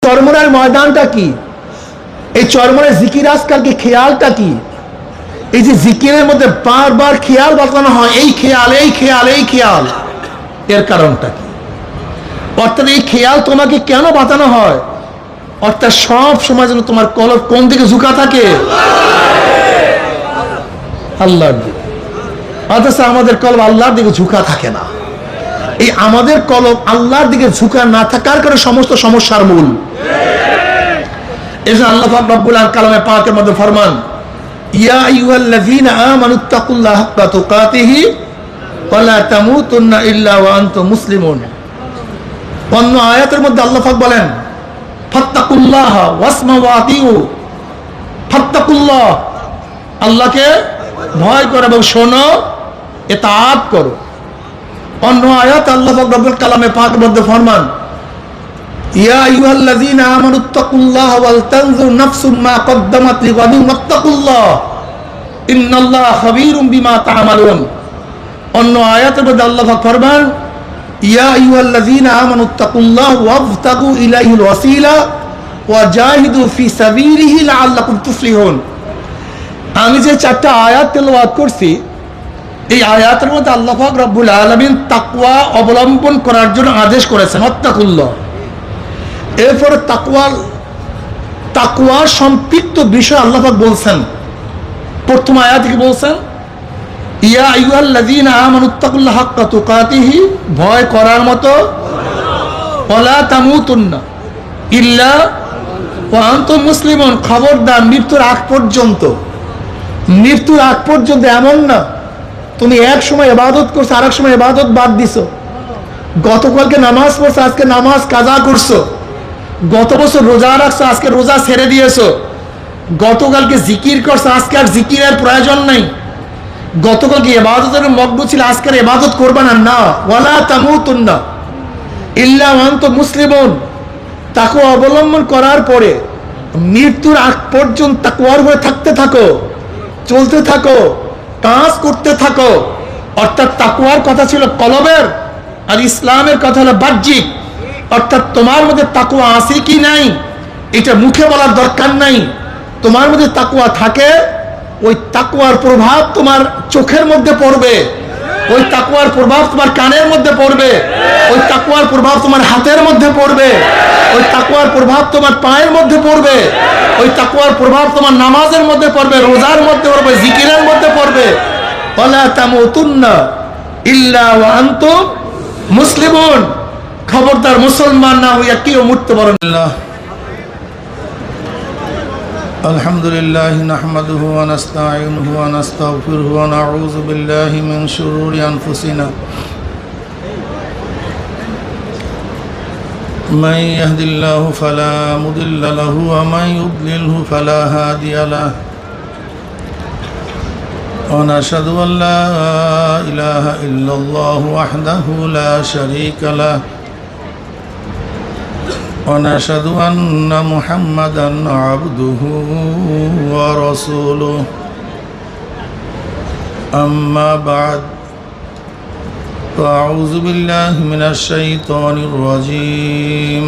চরমরার ময়দানটা কি? এই চরমরার জিকির আজকালকে খেয়ালটা কি? এই যে জিকিরের মধ্যে বারবার খেয়াল বাতানো হয়, এই খেয়াল এই খেয়াল এই খেয়াল, এর কারণটা কি? অর্থাৎ এই খেয়াল তোমাকে কেন বাতানো হয়? অর্থাৎ সব সময় যেন তোমার কলব কোন দিকে ঝুঁকা থাকে? আল্লাহর দিকে। অথচ আমাদের কলব আল্লাহর দিকে ঝুঁকা থাকে না। এই আমাদের কলব আল্লাহর দিকে ঝুঁকা না থাকার কারণে সমস্ত সমস্যার মূল। এজন্য আল্লাহ পাক রব্বুল আলামিন কালামে পাকের মধ্যে ফরমান, ইয়া আইয়ুহাল্লাযীনা আমানুত্তাকুল্লাহা হাক্কা তুকাতিহি ওয়া লা তামুতুন্না ইল্লা ওয়া আনতুম মুসলিমুন। অন্য আয়াতের মধ্যে আল্লাহ পাক বলেন, ফাত্তাকুল্লাহা ওয়াসমাউ ওয়া আতিউ। ফাত্তাকুল্লাহ, আল্লাহকে ভয় করো এবং শোনো, ইতাআত করো। অন্য আয়াত আল্লাহ পাক রব্বুল কালামে পাকের মধ্যে ফরমান, ইয়া আইয়ুহাল্লাযীনা আমানুত্তাকুল্লাহা ওয়াল তানজুর নাফসুম মা কদ্দামাত লিগাদিন ওয়াত্তাকুল্লাহ ইন্নাল্লাহা খাবীরুম বিমা তা'মালুন। অন্য আয়াতের মধ্যে আল্লাহ পাক ফরমান, ইয়া আইয়ুহাল্লাযীনা আমানুত্তাকুল্লাহা ওয়াবতাগু ইলাইহিল ওয়াসিলা ওয়া জাহিদু ফি সাবিলিহি লাআল্লাকুম তুফলিহুন। আমি যে চারটা আয়াত তেলাওয়াত করছি, এই আয়াতের মধ্যে আল্লাহ পাক রব্বুল আলামিন তাকওয়া অবলম্বন করার জন্য আদেশ করেছেন, ওয়াত্তাকুল্লাহ। এরপরে তাকওয়ার সম্পৃক্ত বিষয় আল্লাহ পাক বলছেন। প্রথম আয়াত থেকে বলছেন, ইয়া আইয়ুহাল্লাযীনা আমানুত্তাকুল্লাহা হাক্কা তুকাতিহি, ভয় করার মতো, ওয়ালা তামুতুন্না ইল্লা ওয়া আনতুম মুসলিমুন, খবরদার মৃত্যুর আগ পর্যন্ত। মৃত্যুর আগ পর্যন্ত এমন না তুমি এক সময় ইবাদত করছো আর এক সময় ইবাদত বাদ দিছো। গতকালকে নামাজ পড়ছো, আজকে নামাজ কাজা করছো। গত বছর রোজা রাখছো, আজকে রোজা ছেড়ে দিয়েছো। গতকালকে জিকির করছো, আজকে আর জিকিরের প্রয়োজন নাই। গতকালকে ইবাদতের মগ্ন ছিল, আজকে আর ইবাদত করবে না। না, ওয়ালা তামুতুন্না ইল্লা ওয়া আনতুম মুসলিমুন। তাকওয়া অবলম্বন করার পরে মৃত্যুর আগ পর্যন্ত তাকওয়ার উপরে থাকতে থাকো, চলতে থাকো, কাজ করতে থাকো। অর্থাৎ তাকওয়ার কথা ছিল কলবের, আর ইসলামের কথা হলো বাহ্যিক। অর্থাৎ তোমার মধ্যে তাকওয়া আছে কি নাই এটা মুখে বলার দরকার নাই। তোমার মধ্যে তাকওয়া থাকে, ওই তাকওয়ার প্রভাব তোমার চোখের মধ্যে পড়বে, ওই তাকওয়ার প্রভাব তোমার কানের মধ্যে পড়বে, ওই তাকওয়ার প্রভাব তোমার হাতের মধ্যে পড়বে, ওই তাকওয়ার প্রভাব তোমার পায়ের মধ্যে পড়বে, ওই তাকওয়ার প্রভাব তোমার নামাজের মধ্যে পড়বে, রোজার মধ্যে পড়বে, জিকিরের মধ্যে পড়বে। ওয়ালা তামুতুন্না ইল্লা ওয়া আনতুম মুসলিমুন, খবরদার মুসলমান না হইয়া কেউ মরতে পারবে না। আলহামদুলিল্লাহ নাহমাদুহু ওয়া নাস্তাঈনুহু ওয়া নাস্তাগফিরুহু ওয়া নাউযু বিল্লাহি মিন শুরুরি আনফুসিনা মান ইয়াহদিল্লাহু ফালা মুদিল্লা লাহু ওয়া মান ইউদ্লিলহু ফালা হাদিয়া লাহু ওয়া নাশহাদু আন লা ইলাহা ইল্লাল্লাহু ওয়াহদাহু লা শারীকা লাহু ونشهد أن محمدا عبده ورسوله أما بعد فأعوذ بالله من الشيطان الرجيم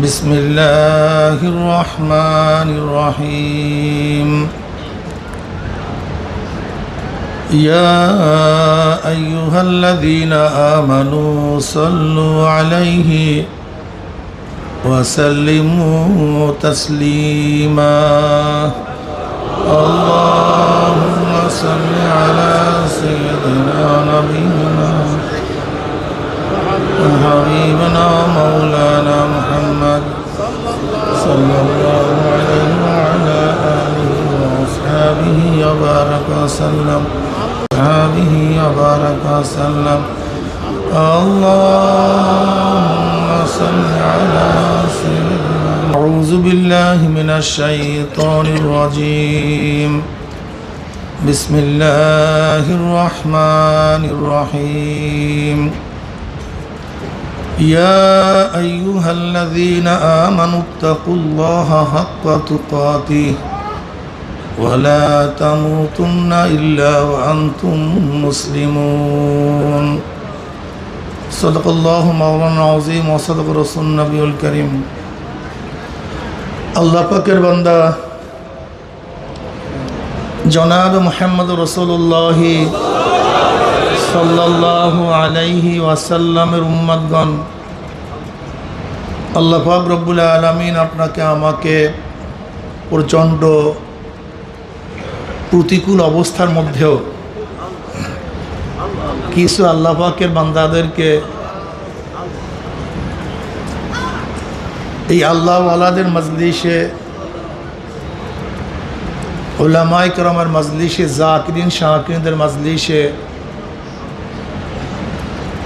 بسم الله الرحمن الرحيم يا أيها الذين آمنوا صلوا عليه وسلموا تسليما اللهم صل على سيدنا نبينا وحبيبنا مولانا محمد صلى الله عليه وعلى آله وأصحابه وبارك وسلم وبارك وسلم اللهم صل على سيدنا. أعوذ بالله من الشيطان الرجيم بسم الله الرحمن الرحيم يا أيها الذين آمنوا اتقوا الله حق تقاته ولا تموتن إلا وأنتم مسلمون সদাকাল্লাহু মাওলানা আযীম ওয়া সাদাকা রাসূলুন নবিয়ুল কারীম। আল্লাহ পাকের বান্দা জনাব মুহাম্মদ রাসূলুল্লাহ সাল্লাল্লাহু আলাইহি ওয়াসাল্লামের উম্মতগণ, আল্লাহ পাক রব্বুল আলামিন আপনাকে আমাকে প্রচণ্ড প্রতিকূল অবস্থার মধ্যেও কিছু আল্লাহ পাকের বান্দাদেরকে এই আল্লাহ ওয়ালাদের মজলিসে, উলামায়ে কেরামের মজলিসে, জাকিরিন শাকিরিনদের মজলিসে,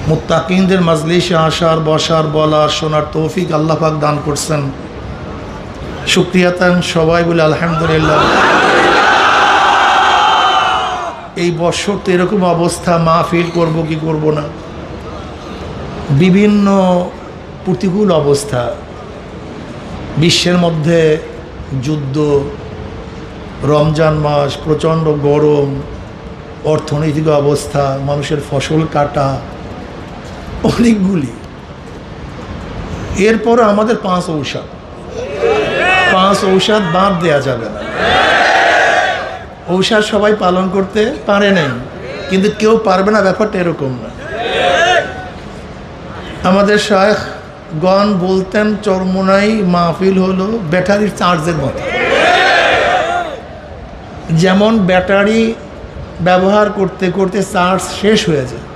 মুত্তাকিনদের মজলিসে আসার, বসার, বলার, শোনার তৌফিক আল্লাহ পাক দান করছেন। শুকরিয়াতান সবাই বলে আলহামদুলিল্লাহ। এই বছর তো এরকম অবস্থা, মাহফিল করব কি করব না, বিভিন্ন প্রতিকূল অবস্থা, বিশ্বের মধ্যে যুদ্ধ, রমজান মাস, প্রচণ্ড গরম, অর্থনৈতিক অবস্থা, মানুষের ফসল কাটা, অনেকগুলি। এরপরে আমাদের 5 ঔষধ বাদ দেওয়া যাবে না। ঔষধ সবাই পালন করতে পারে নাই, কিন্তু কেউ পারবে না, ব্যাপারটা এরকম না। আমাদের শায়খগণ বলতেন চরমোনাই মাহফিল হলো ব্যাটারির চার্জের মতো। যেমন ব্যাটারি ব্যবহার করতে করতে চার্জ শেষ হয়ে যায়,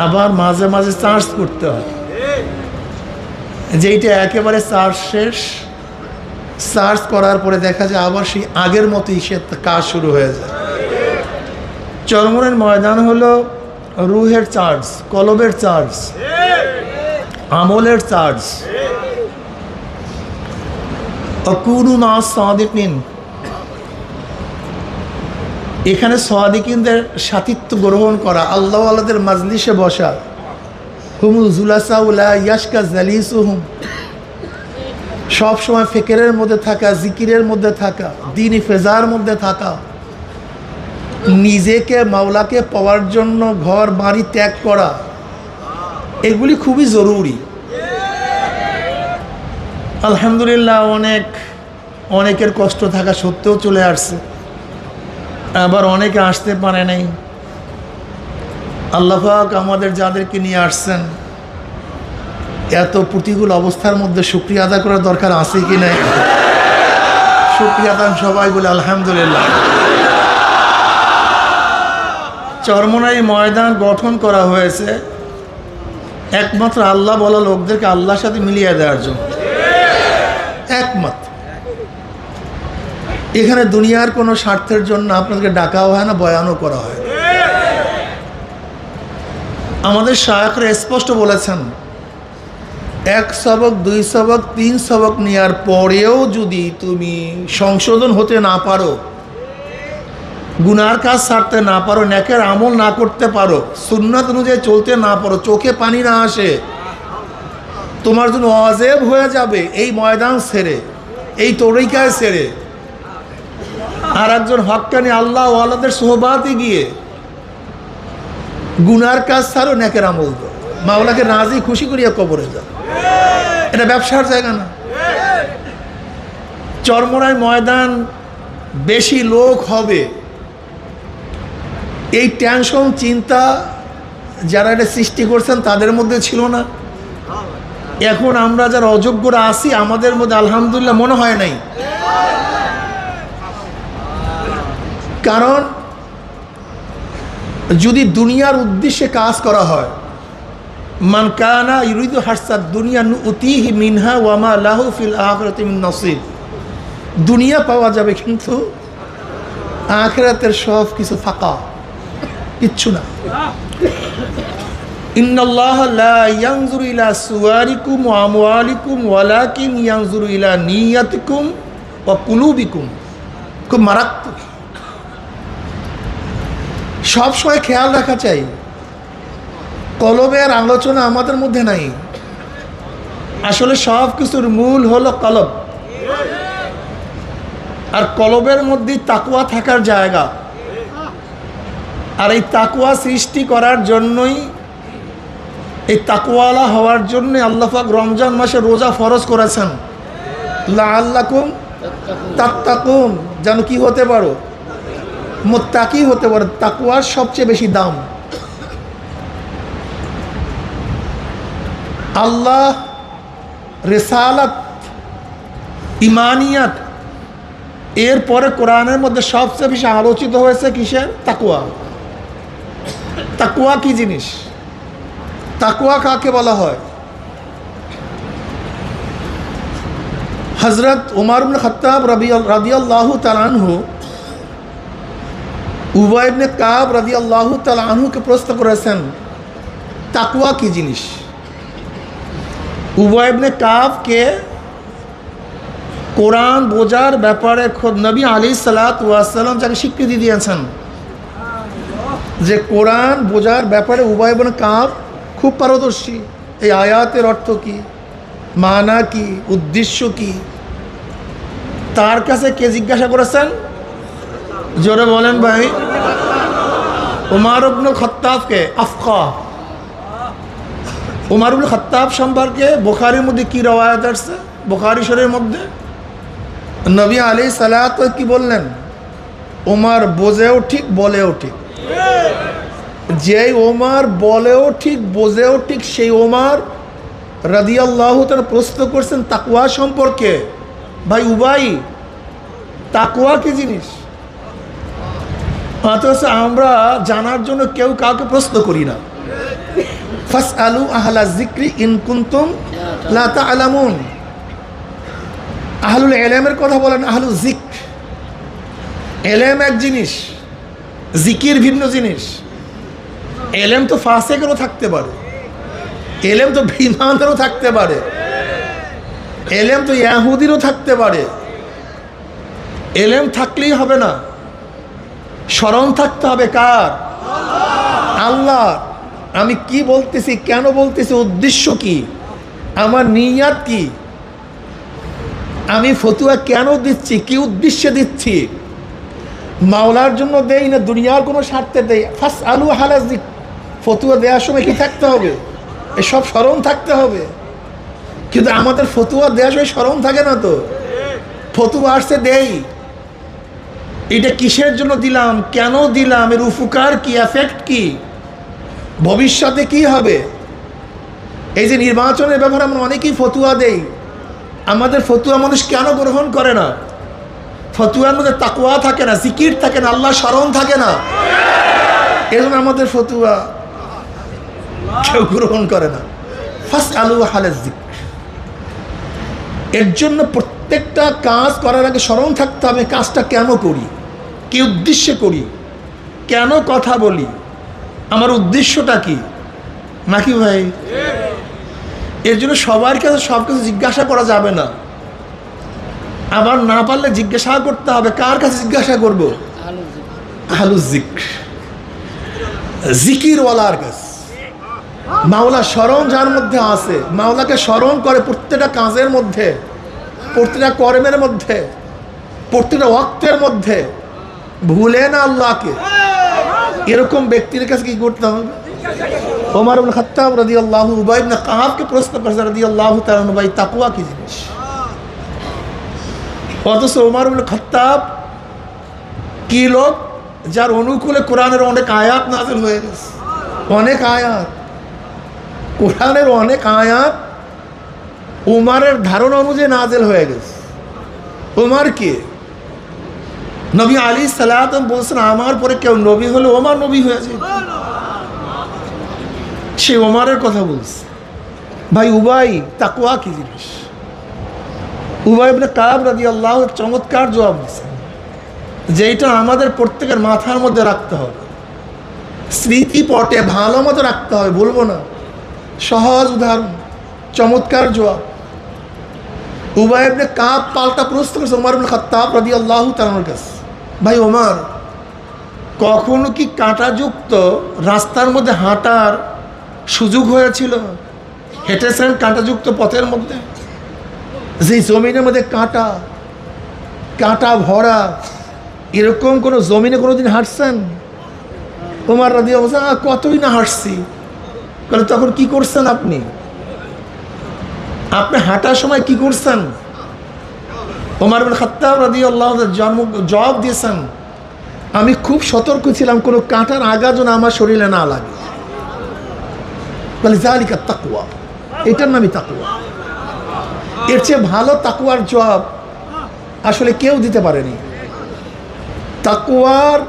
আবার মাঝে মাঝে চার্জ করতে হয়, যেইটা একেবারে চার্জ শেষ, চার্জ করার পরে দেখা যায় আবার সেই আগের মতোই সে কাজ শুরু হয়ে যায়। চরমোনাইর ময়দান হলো রুহের চার্জ, কলবের চার্জ, আমলের চার্জ। আকুনু মা সাদিকিন, এখানে সাদিকিনদের সাথিত্ব গ্রহণ করা, আল্লাহ ওয়ালাদের মাজলিসে বসা, হুমুল জুলাসা লা ইয়াশকা জালিসুহুম, সব সময় ফিকিরের মধ্যে থাকা, জিকিরের মধ্যে থাকা, দ্বীনি ফেজার মধ্যে থাকা, নিজেকে মাওলাকে পাওয়ার জন্য ঘর বাড়ি ত্যাগ করা, এগুলি খুবই জরুরি। আলহামদুলিল্লাহ অনেকের কষ্ট থাকা সত্ত্বেও চলে আসছে, আবার অনেকে আসতে পারে নাই। আল্লাহ পাক আমাদের যাদেরকে নিয়ে আসছেন, এত প্রতিকূল অবস্থার মধ্যে শুকরিয়া আদায় করার দরকার আছে কি নাই? শুকরিয়া আদায় সবাই বলে আলহামদুলিল্লাহ। চরমোনাই ময়দান গঠন করা হয়েছে একমাত্র আল্লাহ বলা লোকদেরকে আল্লাহর সাথে মিলিয়ে দেওয়ার জন্য, একমাত্র। এখানে দুনিয়ার কোনো স্বার্থের জন্য আপনাদেরকে ডাকাও হয় না, বয়ানও করা হয়। আমাদের শায়খরা স্পষ্ট বলেছেন, 1 সবক 2 সবক 3 সবক নেওয়ার পরেও যদি তুমি সংশোধন হতে না পারো, গুনার কাজ ছাড়তে না পারো, নেকের আমল না করতে পারো, সুন্নাত অনুযায়ী চলতে না পারো, চোখে পানি না আসে, তোমার জন্য ওয়াজিব হয়ে যাবে এই ময়দান ছেড়ে, এই তরিকায় ছেড়ে আর একজন হক্কানি আল্লাহ ওয়ালাদের সোহবাতে গিয়ে গুনার কাজ ছাড়ো, নেকের আমল দাও, মাওলাকে রাজি খুশি করিয়া কবরে যাও। এটা ব্যবসার জায়গা না। চরমোনাই ময়দান বেশি লোক হবে, এই টেনশন চিন্তা যারা এটা সৃষ্টি করছেন তাদের মধ্যে ছিল না। এখন আমরা যারা অযোগ্যরা আছি, আমাদের মধ্যে আলহামদুলিল্লাহ মনে হয় নাই। কারণ যদি দুনিয়ার উদ্দেশ্যে কাজ করা হয়, মান কানা ইউরিদু হাসাদ দুনিয়া নুতিহি মিনহা ওয়া মা লাহু ফিল আখিরাতি মিন নসিব, দুনিয়া পাওয়া যাবে কিন্তু আখিরাতের সব কিছু ফাঁকা, কিচ্ছু না। ইন্নাল্লাহা লা ইয়ানজুরু ইলা সুওয়ারিকুম ওয়া আমওয়ালিকুম ওয়ালাকিন ইয়ানজুরু ইলা নিয়াতিকুম ওয়া কুলুবিকুম। খুব মারাত্মক, সবসময় খেয়াল রাখা চাই। কলবের আলোচনা আমাদের মধ্যে নাই। আসলে সব কিছুর মূল হলো কলব, আর কলবের মধ্যে তাকওয়া থাকার জায়গা। আর এই তাকওয়া সৃষ্টি করার জন্যই এই তাকওয়ালা হওয়ার জন্য আল্লাহ পাক রমজান মাসে রোজা ফরজ করেছেন, লাআল্লাকুম তাত্তাকুন, যেন কি হতে পারো, মুত্তাকি হতে পারো। তাকওয়ার সবচেয়ে বেশি দাম। আল্লাহ, রিসালাত, ইমানিয়াত, এরপরে কোরআনের মধ্যে সবচেয়ে বেশি আলোচিত হয়েছে কিসের? তাকওয়া। তাকওয়া কি জিনিস? তাকওয়া কাকে বলা হয়? হযরত উমর ইবনে খাত্তাব রাদিয়াল্লাহু তাআলা আনহু উবাই ইবনে কাব রাদিয়াল্লাহু তাআলা আনহুকে প্রশ্ন করেছেন, তাকওয়া কি জিনিস? উবাই ইবনে কাবকে কোরআন বোঝার ব্যাপারে খোদ নবী আলাইহিসসালাতু ওয়াস সালাম যাকে স্বীকৃতি দিয়েছেন যে কোরআন বোঝার ব্যাপারে উবাই ইবনে কাব খুব পারদর্শী। এই আয়াতের অর্থ কি, মানা কি, উদ্দেশ্য কি, তার কাছে কে জিজ্ঞাসা করেছেন? জোরে বলেন ভাই। উমর ইবনে খাত্তাবকে। আফকা উমর ইবনে খাত্তাব সম্পর্কে বুখারীর মধ্যে কি রওয়ায়াত আছে? বুখারী শরীফের মধ্যে নবী আলাইহিস সালাত কি বললেন? ওমর বোঝেও ঠিক, বলেও ঠিক। যেই ওমর বলেও ঠিক, বোঝেও ঠিক, সেই ওমর রাদিয়াল্লাহু তাআলা প্রশ্ন করছেন তাকওয়া সম্পর্কে। ভাই উবাই, তাকওয়া কি জিনিস? অথচ আমরা জানার জন্য কেউ কাউকে প্রশ্ন করি না। ফাসআলু আহলা যিকরি ইন কুনতুম লা তা'লামুন। আহলুল ইলমের কথা বলেন, আহলুল যিকর। ইলম এক জিনিস, জিকির ভিন্ন জিনিস। ইলম তো ফাসিকেরও থাকতে পারে, ইলম তো বেঈমানেরও থাকতে পারে, ইলম তো ইহুদিরও থাকতে পারে। ইলম থাকলেই হবে না, স্মরণ থাকতে হবে কার? আল্লাহ। আমি কি বলতেছি, কেন বলতেছি, উদ্দেশ্য কি, আমার নিয়াত কি, আমি ফতুয়া কেন দিচ্ছি, কি উদ্দেশ্যে দিচ্ছি, মাওলার জন্য দেই না দুনিয়ার কোনো স্বার্থে দেই? ফাসআলু আহলা যিকর। ফতুয়া দেওয়ার সময় কি থাকতে হবে? এসব স্মরণ থাকতে হবে। কিন্তু আমাদের ফতুয়া দেওয়ার সময় স্মরণ থাকে না তো। ফতুয়া আসছে দেই, এটা কিসের জন্য দিলাম, কেন দিলাম, এর উপকার কি, এফেক্ট কি, ভবিষ্যতে কি হবে। এই যে নির্বাচনের ব্যাপারে আমরা অনেকেই ফতুয়া দেই, আমাদের ফতুয়া মানুষ কেন গ্রহণ করে না? ফতুয়ার মধ্যে তাকওয়া থাকে না, জিকির থাকে না, আল্লাহ স্মরণ থাকে না। এজন্য আমাদের ফতুয়া কেউ গ্রহণ করে না। ফাসআলু আহলা যিকর। এর জন্য প্রত্যেকটা কাজ করার আগে স্মরণ থাকতে হবে, কাজটা কেন করি, কি উদ্দেশ্যে করি, কেন কথা বলি, আমার উদ্দেশ্যটা কি, নাকি ভাই? এর জন্য সবার কাছে সব কিছু জিজ্ঞাসা করা যাবে না। আবার না পারলে জিজ্ঞাসা করতে হবে। কার কাছে জিজ্ঞাসা করব? আহলুল যিকর, জিকিরওয়ালার কাছে। মাওলা স্মরণ যার মধ্যে আছে, মাওলাকে স্মরণ করে প্রত্যেকটা কাজের মধ্যে, প্রত্যেকটা কর্মের মধ্যে, প্রত্যেকটা ওয়াক্তের মধ্যে, ভুলে না আল্লাহকে, এরকম ব্যক্তির কাছে কি করতে হবে? ওমর ইবনে খাত্তাব রাদিয়াল্লাহু উবাই ইবনে কাবকে প্রশ্ন করেছে রাদিয়াল্লাহু তাআলা আনহু, ভাই তাকওয়া কি জিনিস? অথচ ওমর ইবনে খাত্তাব কি লোক, যার অনুকূলে কোরআনের অনেক আয়াত নাযিল হয়ে গেছে। অনেক আয়াত, কোরআনের অনেক আয়াত উমরের ধারণা অনুযায়ী নাযিল হয়ে গেছে। উমর কে? নবী আলাইহিস সালাম বলছেন আমার পরে কেউ নবী হলে ওমর নবী হয়ে যায়। সে ওমরের কথা বলছে। ভাই উবাই, তাকওয়া কি জিনিস? উবাই ইবনে কাব রাদিয়াল্লাহু চমৎকার জবাব দিয়েছেন, যেটা আমাদের প্রত্যেকের মাথার মধ্যে রাখতে হবে, স্মৃতিপটে ভালো মতো রাখতে হবে, বলবো না। সহজ উদাহরণ, চমৎকার জবাব। উবাই ইবনে কাব পাল্টা প্রশ্ন করেছে ওমর ইবনে খাত্তাব রাদিয়াল্লাহু তাআলার কাছে, ভাই ওমর, কখনো কি কাঁটাযুক্ত রাস্তার মধ্যে হাঁটার সুযোগ হয়েছিল? হেঁটেছেন কাঁটাযুক্ত পথের মধ্যে, যে জমিনের মধ্যে কাঁটা, কাঁটা ভরা, এরকম কোনো জমিনে কোনোদিন হাঁটছেন? ওমর রাদিয়াল্লাহু তাআলা, কতই না হাঁটছি। বলে তখন কি করছেন আপনি? আপনি হাঁটার সময় কি করছেন? ওমর ইবনে খাত্তাব রাদিয়াল্লাহু আনহু জবাব দিয়েছেন, আমি খুব সতর্ক ছিলাম কোনো কাঁটার আগা যেন আমার শরীরে না লাগে। বলে যালিকা তাকওয়া, এটার নামই তাকওয়া। এর চেয়ে ভালো তাকওয়ার জবাব আসলে কেউ দিতে পারেনি। তাকওয়ার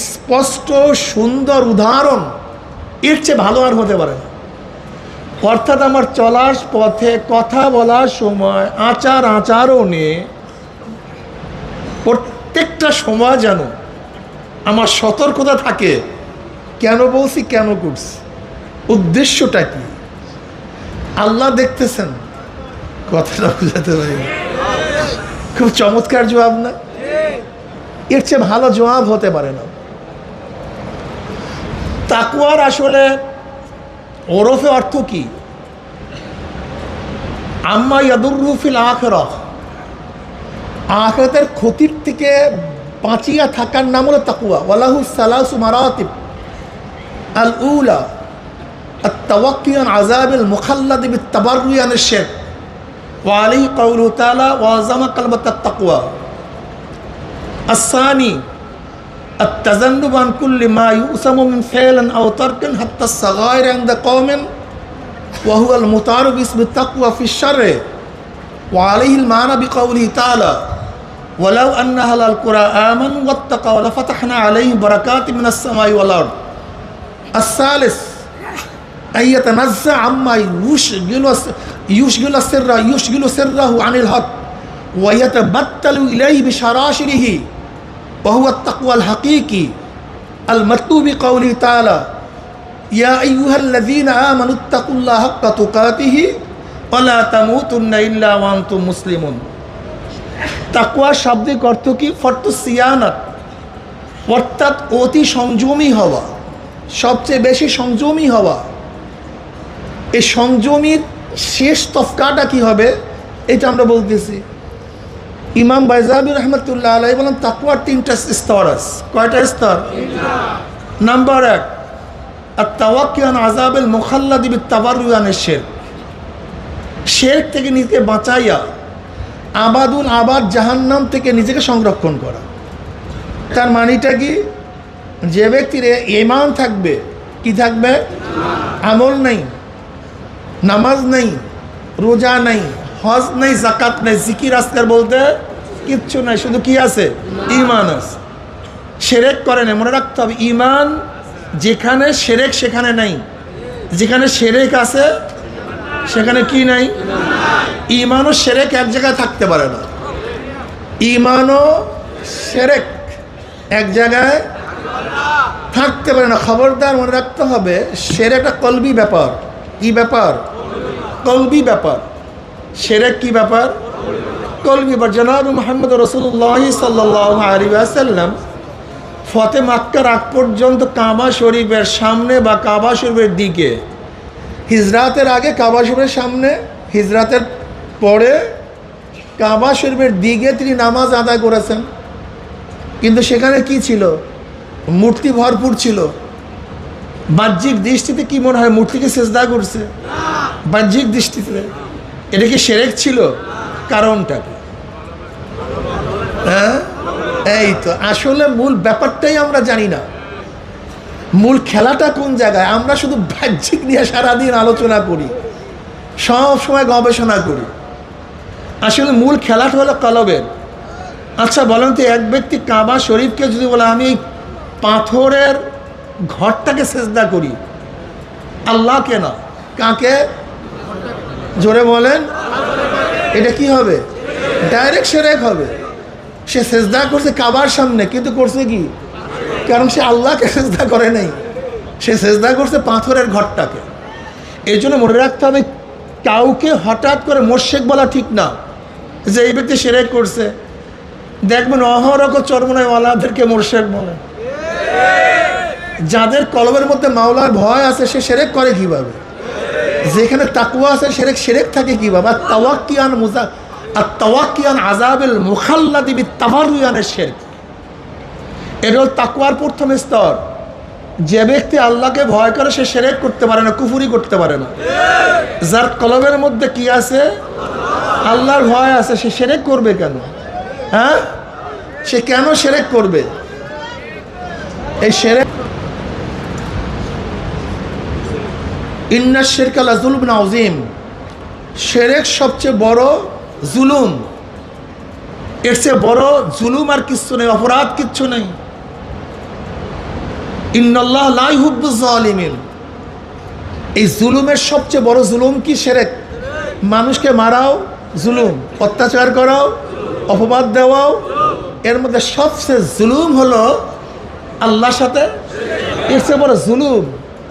স্পষ্ট সুন্দর উদাহরণ এর চেয়ে ভালো আর হতে পারে না। অর্থাৎ আমার চলার পথে, কথা বলার সময়, আচার আচরণে প্রত্যেকটা সময় যেন আমার সতর্কতা থাকে। কেন বলছি, কেন করছি, উদ্দেশ্যটা কি? আল্লাহ দেখতেছেন। কথাটা বুঝাতে পারি? খুব চমৎকার জবাব না? এর চেয়ে ভালো জবাব হতে পারে না। তাকওয়ার আসলে ওরফে অর্থ কি? আম্মা ইয়াদুররু ফিল আখিরাহ, আখিরাতের ক্ষতির থেকে বাঁচিয়া থাকার নাম হলো তাকওয়া। ওয়ালাহু সালাসু মারাতিব, আল উলা আত-তাওয়াক্কি আন আযাবিল মুখাল্লাদ বিত-তাবাররুই আনিশ শিরক ওয়া আলাইহি কাউলুহু তাআলা ওয়া আযামা কালিমাতাত তাকওয়া। আস-সানি التجنب عن كل ما يؤثم من فعل أو ترك حتى الصغائر عند قوم وهو المتعارف باسم التقوى في الشر وعليه المعنى بقوله تعالى ولو أن أهل القرى آمنوا واتقوا لفتحنا عليهم بركات من السماء والأرض. الثالث أن يتنزع عما يشغل سره عن الحق ويتبتل إليه بشراشره وهو التقوى الحقيقي المطلوب بقوله تعالى يا أيها الذين آمنوا اتقوا الله حق تقاته ولا تموتن إلا وأنتم مسلمون. তাকওয়া শাব্দিক অর্থ কি? ফর্তু সিয়ানাত, অর্থাৎ অতি সংযমী হওয়া, সবচেয়ে বেশি সংযমী হওয়া। এই সংযমীর শেষ তফকাটা কি হবে এটা আমরা বলতেছি। ইমাম বাইজাবি রহমতুল্লাহ আলাইহি বলেন তাকওয়ার তিনটা স্তর আছে। কয়টা স্তর? নাম্বার 1 আত-তাওয়াক্কি আন আযাবিল মুখাল্লাদ বিত-তাবাররুই আনিশ শিরক, শিরক থেকে নিজেকে বাঁচাইয়া আবাদুল আবাদ জাহান্নাম থেকে নিজেকে সংরক্ষণ করা। তার মানেটা কি? যে ব্যক্তির ঈমান থাকবে, কি থাকবে? আমল নেই, নামাজ নেই, রোজা নেই, হজ নেই, যাকাত নেই, জিকির আজকার বলতে কিচ্ছু নাই, শুধু কি আছে? ঈমান আছে। শিরক করে না, মনে রাখতে হবে ঈমান যেখানে শিরক সেখানে নাই, যেখানে শিরক আছে সেখানে কি নাই? ঈমান ও শিরক এক জায়গায় থাকতে পারে না। ঈমান ও শিরক এক জায়গায় থাকতে পারে না। খবরদার মনে রাখতে হবে শিরক একটা কলবি ব্যাপার। কি ব্যাপার? কলবি ব্যাপার। শিরক কি ব্যাপার? কলবি ব্যাপার। জনাব মুহাম্মদ রাসূলুল্লাহ সাল্লাল্লাহু আলাইহি ওয়াসাল্লাম ফতে মক্কার আগ পর্যন্ত কাবা শরীফের সামনে বা কাবা শরীফের দিকে, হিজরাতের আগে কাবা শরীফের সামনে, হিজরাতের পরে কাবা শরীফের দিকে তিনি নামাজ আদায় করেছেন। কিন্তু সেখানে কি ছিল? মূর্তি ভরপুর ছিল। বাহ্যিক দৃষ্টিতে কি মনে হয় মূর্তিকে সিজদা করছে? বাহ্যিক দৃষ্টিতে এটা কি শিরক ছিল? কারণটা কি? হ্যাঁ, এই তো আসলে মূল ব্যাপারটাই আমরা জানি না। মূল খেলাটা কোন জায়গায়? আমরা শুধু বাহ্যিক নিয়ে সারাদিন আলোচনা করি, সব সময় গবেষণা করি। আসলে মূল খেলাটা হলো কলবের। আচ্ছা বলেন তো, এক ব্যক্তি কাবা শরীফকে যদি বলে আমি এই পাথরের ঘরটাকে সিজদা করি, আল্লাহকে না, কাকে? জোরে বলেন, এটা কি হবে? ডাইরেক্ট শিরক হবে। সে সিজদা করছে কাবার সামনে, কিন্তু করছে কি? কারণ সে আল্লাহকে সিজদা করে নাই, সে সিজদা করছে পাথরের ঘরটাকে। এই জন্য মনে রাখতে হবে কাউকে হঠাৎ করে মোরশেক বলা ঠিক না যে এই ব্যক্তি শিরক করছে। দেখবেন অহরহ চরমনাইওয়ালাদেরকে মোরশেক বলে। যাদের কলবের মধ্যে মাওলার ভয় আছে সে শিরক করে কিভাবে? যেখানে তাকওয়া আছে শিরক থাকে কিভাবে? আত-তাওয়াক্কি আন আযাবিল মুখাল্লাদি বিত-তাবাররুই আনিশ শিরক, এটা হল তাকওয়ার প্রথম স্তর। যে ব্যক্তি আল্লাহকে ভয় করে সে শিরক করতে পারে না, কুফরি করতে পারে না। যার কলবের মধ্যে কি আছে? আল্লাহর ভয় আছে, সে শিরক করবে কেন? হ্যাঁ, সে কেন শিরক করবে? এই শিরক, ইন্না শিরকা লাযুলমুন আযীম, শিরক সবচেয়ে বড় জুলুম। এর চেয়ে বড় জুলুম আর কিচ্ছু নেই, অপরাধ কিচ্ছু নেই। ইন্নাল্লাহ লা ইউহিব্বুজ জালিমিন। এই জুলুমের সবচেয়ে বড় জুলুম কি? শিরক। মানুষকে মারাও জুলুম, অত্যাচার করাও, অপবাদ দেওয়াও। এর মধ্যে সবচেয়ে জুলুম হলো আল্লাহর সাথে। এর চেয়ে বড় জুলুম,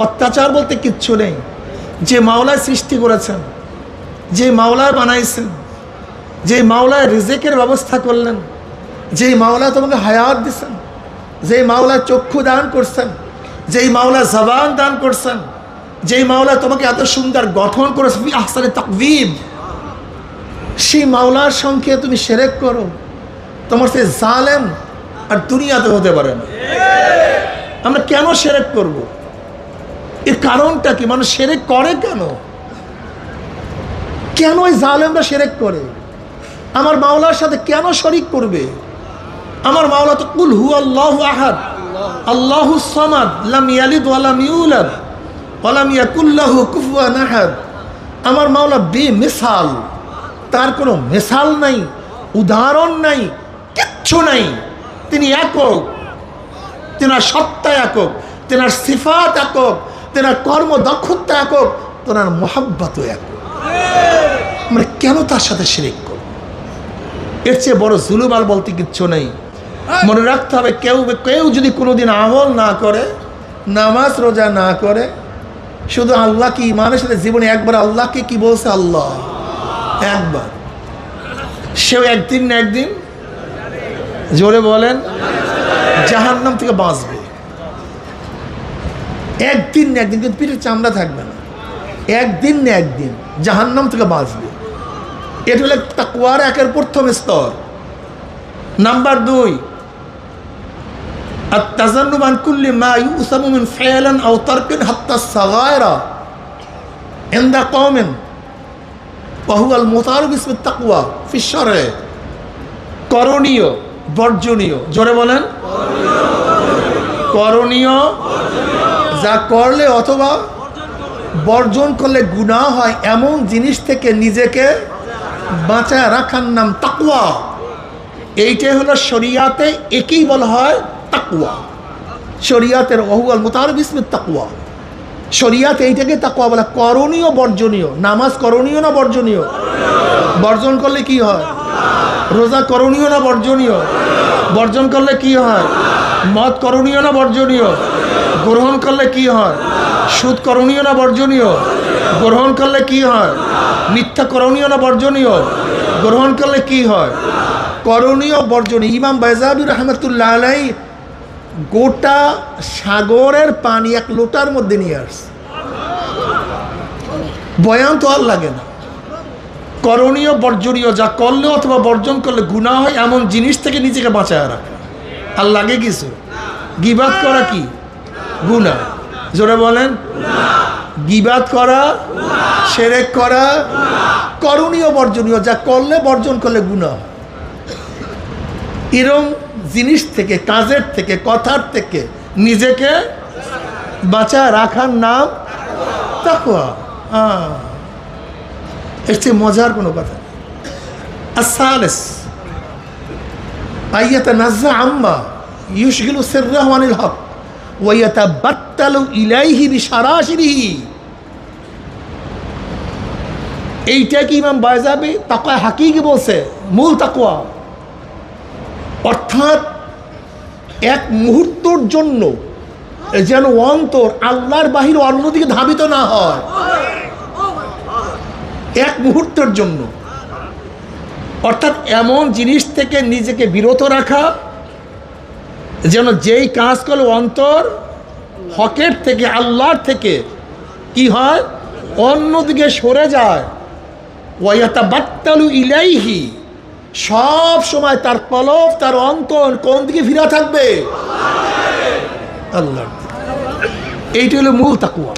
অত্যাচার বলতে কিচ্ছু নেই। যে মাওলায় সৃষ্টি করেছেন, যে মাওলায় বানাইছেন, যে মাওলায় রিজিকের ব্যবস্থা করলেন, যে মাওলায় তোমাকে হায়াত দিছেন, যে মাওলায় চক্ষু দান করছেন, যেই মাওলায় জবান দান করছেন, যেই মাওলায় তোমাকে এত সুন্দর গঠন করেছে ফি আহসানি তাকওয়িম, সেই মাওলার সঙ্গে তুমি শিরক করো, তোমার সে জালেম আর দুনিয়াতে হতে পারে না। আমরা কেন শিরক করব? এর কারণটা কি? মানুষ শিরক করে কেন? কেন এই জালেমরা শিরক করে? আমার মাওলার সাথে কেন শরিক করবে? আমার মাওলা তো কুল হুয়াল্লাহু আহাদ আল্লাহুস সামাদ লাম ইয়ালিদ ওয়া লাম ইউলাদ ওয়া লাম ইয়াকুল লাহু কুফুয়ান আহাদ। আমার মাওলা বেমিসাল, তার কোনো মিসাল নাই, উদাহরণ নাই, কিচ্ছু নাই। তিনি একক, তেনার সত্তা একক, তেনার সিফাত একক, তেনার কর্মদক্ষতা একক, তেনার মোহাব্বতও একক। আমরা কেন তার সাথে শিরক করব? এর চেয়ে বড় জুলুম আর বলতে কিচ্ছু নেই। মনে রাখতে হবে, কেউ যদি কোনোদিন আমল না করে, নামাজ রোজা না করে, শুধু আল্লাহকে ইমানের সাথে জীবনে একবার আল্লাহকে কি বলছে? আল্লাহ একবার, সেও একদিন না একদিন, জোরে বলেন, জাহান্নাম থেকে বাঁচবে। একদিন না একদিন, কিন্তু পিঠের চামড়া থাকবে না। একদিন না একদিন জাহান্নাম থেকে বাঁচবে। এটা হলো তাকওয়ার একের প্রথম স্তর। নাম্বার 2, আত-তাজান্নুব আন কুল্লি মা ইউসামু মিন ফি'লান আও তারকিন হাত্তা আস-সাগায়রা ইনদা কওমিন ওয়া হুয়া আল-মুতাআররিফ বিসমিত তাকওয়া ফি আশ-শারঈ। করণীয় বর্জনীয়, জোরে বলেন, করণীয় যা করলে অথবা বর্জন করলে গুনাহ হয় এমন জিনিস থেকে নিজেকে বাঁচায় রাখার নাম তাকওয়া। এইটাই হলো শরিয়াতে, একেই বলা হয় তাকওয়া। শরিয়াতের ওয়াহুয়াল মুতাআররিফ বিসমিত তাকওয়া, শরিয়াতে এইটাকে তাকওয়া বলা। করণীয় বর্জনীয়, নামাজ করণীয় না বর্জনীয়? বর্জন করলে কি হয়? রোজা করণীয় না বর্জনীয়? বর্জন করলে কি হয়? মদ করণীয় না বর্জনীয়? গ্রহণ করলে কি হয়? সুদ করণীয় না বর্জনীয়? গ্রহণ করলে কি হয়? মিথ্যা করণীয় না বর্জনীয়? গ্রহণ করলে কি হয়? করণীয় বর্জনীয়। ইমাম বাইজাবি রহমতুল্লাহ আলাইহি গোটা সাগরের পানি এক লোটার মধ্যে নিয়ে আসছে। বয়ান তো আর লাগে না। করণীয় বর্জনীয় যা করলে অথবা বর্জন করলে গুনাহ হয় এমন জিনিস থেকে নিজেকে বাঁচায় রাখা। আর লাগে কিছু? গীবাত করা কি গুনাহ? জোরে বলেন, গীবাত করা, শিরক করা। করণীয় বর্জনীয় যা করলে বর্জন করলে গুনাহ। এরকম জিনিস থেকে, কাজের থেকে, কথার থেকে নিজেকে বাঁচায় রাখার নাম তাকওয়া। এর চেয়ে মজার কোনো কথা। আস-সালিস আইয়াতানাজ্জা আম্মা ইউশগিলু সিররাহু আনিল হক ওয়া ইয়াতাবাত্তালু ইলাইহি বিশারাশিরিহি। এইটা কি ইমাম বাইজাবি তাকওয়া হাকিকি বলছে, মূল তাকওয়া। অর্থাৎ এক মুহূর্তের জন্য যেন অন্তর আল্লাহর বাহিরে অন্যদিকে ধাবিত না হয়। এক মুহূর্তের জন্য, অর্থাৎ এমন জিনিস থেকে নিজেকে বিরত রাখা যেন যেই কাজ করলে অন্তর হকের থেকে, আল্লাহর থেকে কি হয়? অন্যদিকে সরে যায়। ওয়ায়াতাবাত্তালু ইলাইহি, সব সময় তার কলব, তার অন্তর কোন দিকে ফিরা থাকবে? আল্লাহর দিকে। এইটা হলো মূল তাকওয়া।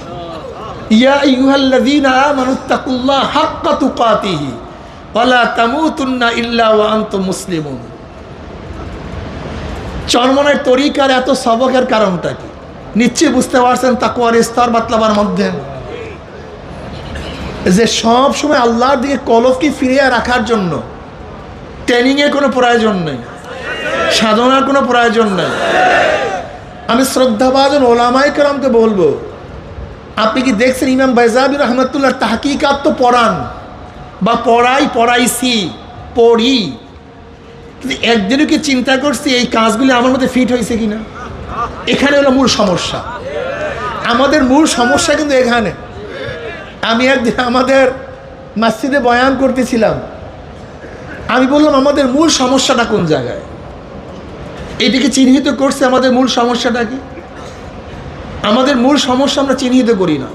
ইয়া আইয়ুহাল্লাযীনা আমানুত্তাকুল্লাহ হাক্কা তুকাতিহি ওয়া লা তামুতুন্না ইল্লা ওয়া আনতুম মুসলিমুন। চরমনের তরিকার এত সবকের কারণটা কি? নিশ্চয়ই বুঝতে পারছেন তাকওয়ার স্তর বাতলাবার মধ্যে যে সব সময় আল্লাহর দিকে কলবকে ফিরিয়ে রাখার জন্য ট্রেনিংয়ের কোনো প্রয়োজন নেই, সাধনার কোনো প্রয়োজন নেই। আমি শ্রদ্ধাভাজন ওলামায়ে কেরামকে বলবো, আপনি কি দেখছেন ইমাম বাইজাবি রহমতুল্লাহ তাহকিকাত তো পড়ান বা পড়াইছি পড়ি, কিন্তু একদিনও কি চিন্তা করছি এই কাজগুলি আমার মধ্যে ফিট হয়েছে কিনা? এখানে হলো মূল সমস্যা। আমাদের মূল সমস্যা কিন্তু এখানে। আমি একদিন আমাদের মসজিদে বয়ান করতেছিলাম, আমি বললাম আমাদের মূল সমস্যাটা কোন জায়গায়? এইটিকে চিহ্নিত করছে আমাদের মূল সমস্যাটা কি? আমাদের মূল সমস্যা আমরা চিহ্নিত করি না।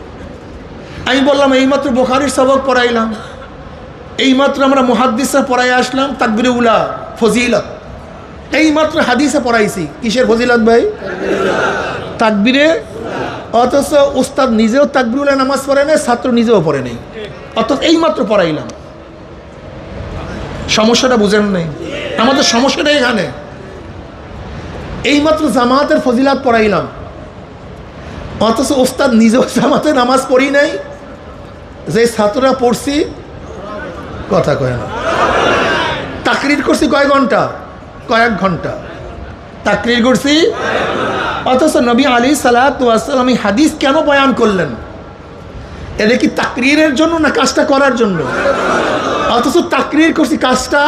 আমি বললাম এইমাত্র বুখারীর সবক পড়াইলাম, এইমাত্র আমরা মুহাদ্দিসরা পড়াই আসলাম তাকবীরে উলা ফজিলত, এইমাত্র হাদিসে পড়াইছি কিসের ফজিলত ভাই? তাকবীরে। অথচ উস্তাদ নিজেও তাকবীরে নামাজ পড়ে নেই, ছাত্র নিজেও পড়ে নেই, অথচ এইমাত্র পড়াইলাম। সমস্যাটা বুঝেন নাই? আমাদের সমস্যাটা এখানে। এইমাত্র জামাতের ফজিলাত পড়াইলাম, অথচ উস্তাদ নিজেও জামাতে নামাজ পড়ি নাই, যে ছাত্ররা পড়ছি কথা কয় না। তাকরির করছি কয় ঘন্টা? কয়েক ঘন্টা তাকরির করছি, অথচ নবী আলাইহিস সালাতু ওয়াস সালাম এই হাদিস কেন বয়ান করলেন? এটা কি তাকরিরের জন্য না কাজটা করার জন্য? অথচ তাকরির করছি, কাজটা।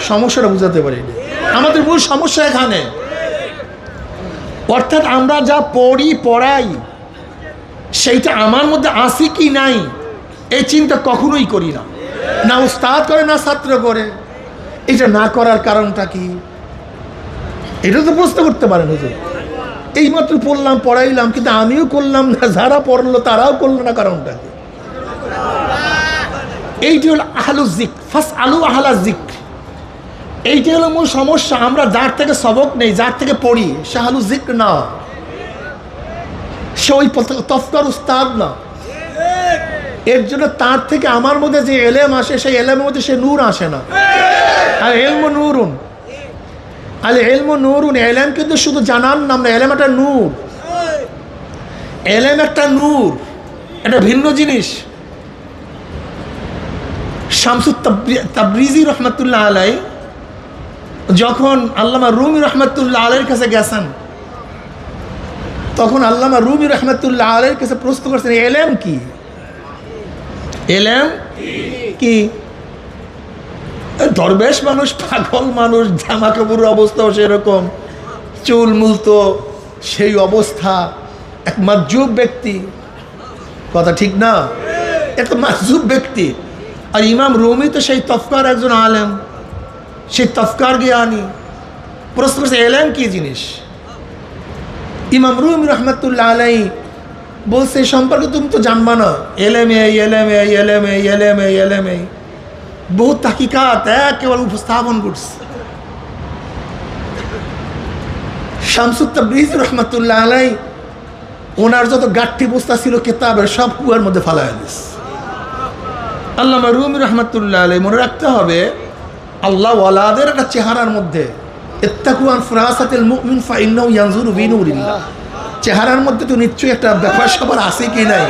সমস্যাটা বুঝাতে পারি না। আমাদের মূল সমস্যা এখানে। অর্থাৎ আমরা যা পড়াই সেইটা আমার মধ্যে আছে কি নাই এই চিন্তা কখনোই করি না, না উস্তাদ করে না ছাত্র করে। এটা না করার কারণটা কি? এটা তো প্রশ্ন করতে পারেন হুজুর। এইমাত্র পড়লাম পড়াইলাম, কিন্তু আমিও করলাম না, যারা পড়লো তারাও করলো না, কারণটা কি? এইটি হলো আহলুজ যিকর, ফাসআলু আহলাজ যিকর। এইটি হলো মূল সমস্যা। আমরা যার থেকে সবক নেই, যার থেকে পড়ি, সে আহলুজ যিকর না, সে ওই তফকার উস্তাদ না। এর জন্য তার থেকে আমার মধ্যে যে এলেম আসে, সেই এলেমের মধ্যে সে নূর আসে না। আর ইলমু নূরুন, আল ইলমু নূরুন। এলেম কিন্তু শুধু জানার নাম না, এলেম একটা নূর। এলেম একটা নূর, এটা ভিন্ন জিনিস। শামসুত তাবরিজি রহমতুল্লাহ আলাই যখন আল্লামা রুমি রহমতুল্লাহ আলাইয়ের কাছে গেছেন, তখন আল্লামা রুমি রহমতুল্লাহ আলাইয়ের কাছে প্রশ্ন করছেন, এলেম কি? এলেম কি? দরবেশ মানুষ, পাগল মানুষ, জামা কাপড়ের অবস্থাও সেরকম, চুল মুলতো সেই অবস্থা, এক মাজুব ব্যক্তি। কথা ঠিক না? এক মাজুব ব্যক্তি। আর ইমাম রুমি তো সেই তফকার একজন আলেম, সেই তফকার জ্ঞানী। প্রশ্ন করছে এলেম কি জিনিস? ইমাম রুমি রহমতুল্লাহ আলাই বলছে এই সম্পর্কে তুমি তো জানবা না, এলেমে এলেমে এলেমে এলেমে এলেমে বহু তাহকিকাত একেবারে উপস্থাপন করছে। শামসুত তাবরিজি রহমতুল্লাহ আলাই ওনার যত গাঠি বস্তা ছিল কিতাবের, সব কুয়ার মধ্যে ফালায় দিস। আল্লামা রুমি রহমতুল্লাহ আলাই মনে রাখতে হবে, আল্লাহ ওয়ালাদের একটা চেহারার মধ্যে ইত্তাকু আন ফিরাসাতিল মুমিন ফাইন্নাহু ইয়ানজুরু বিনুরিল্লাহ, চেহারার মধ্যে তো নিশ্চয়ই একটা ব্যাপার সবার আছে কি নাই?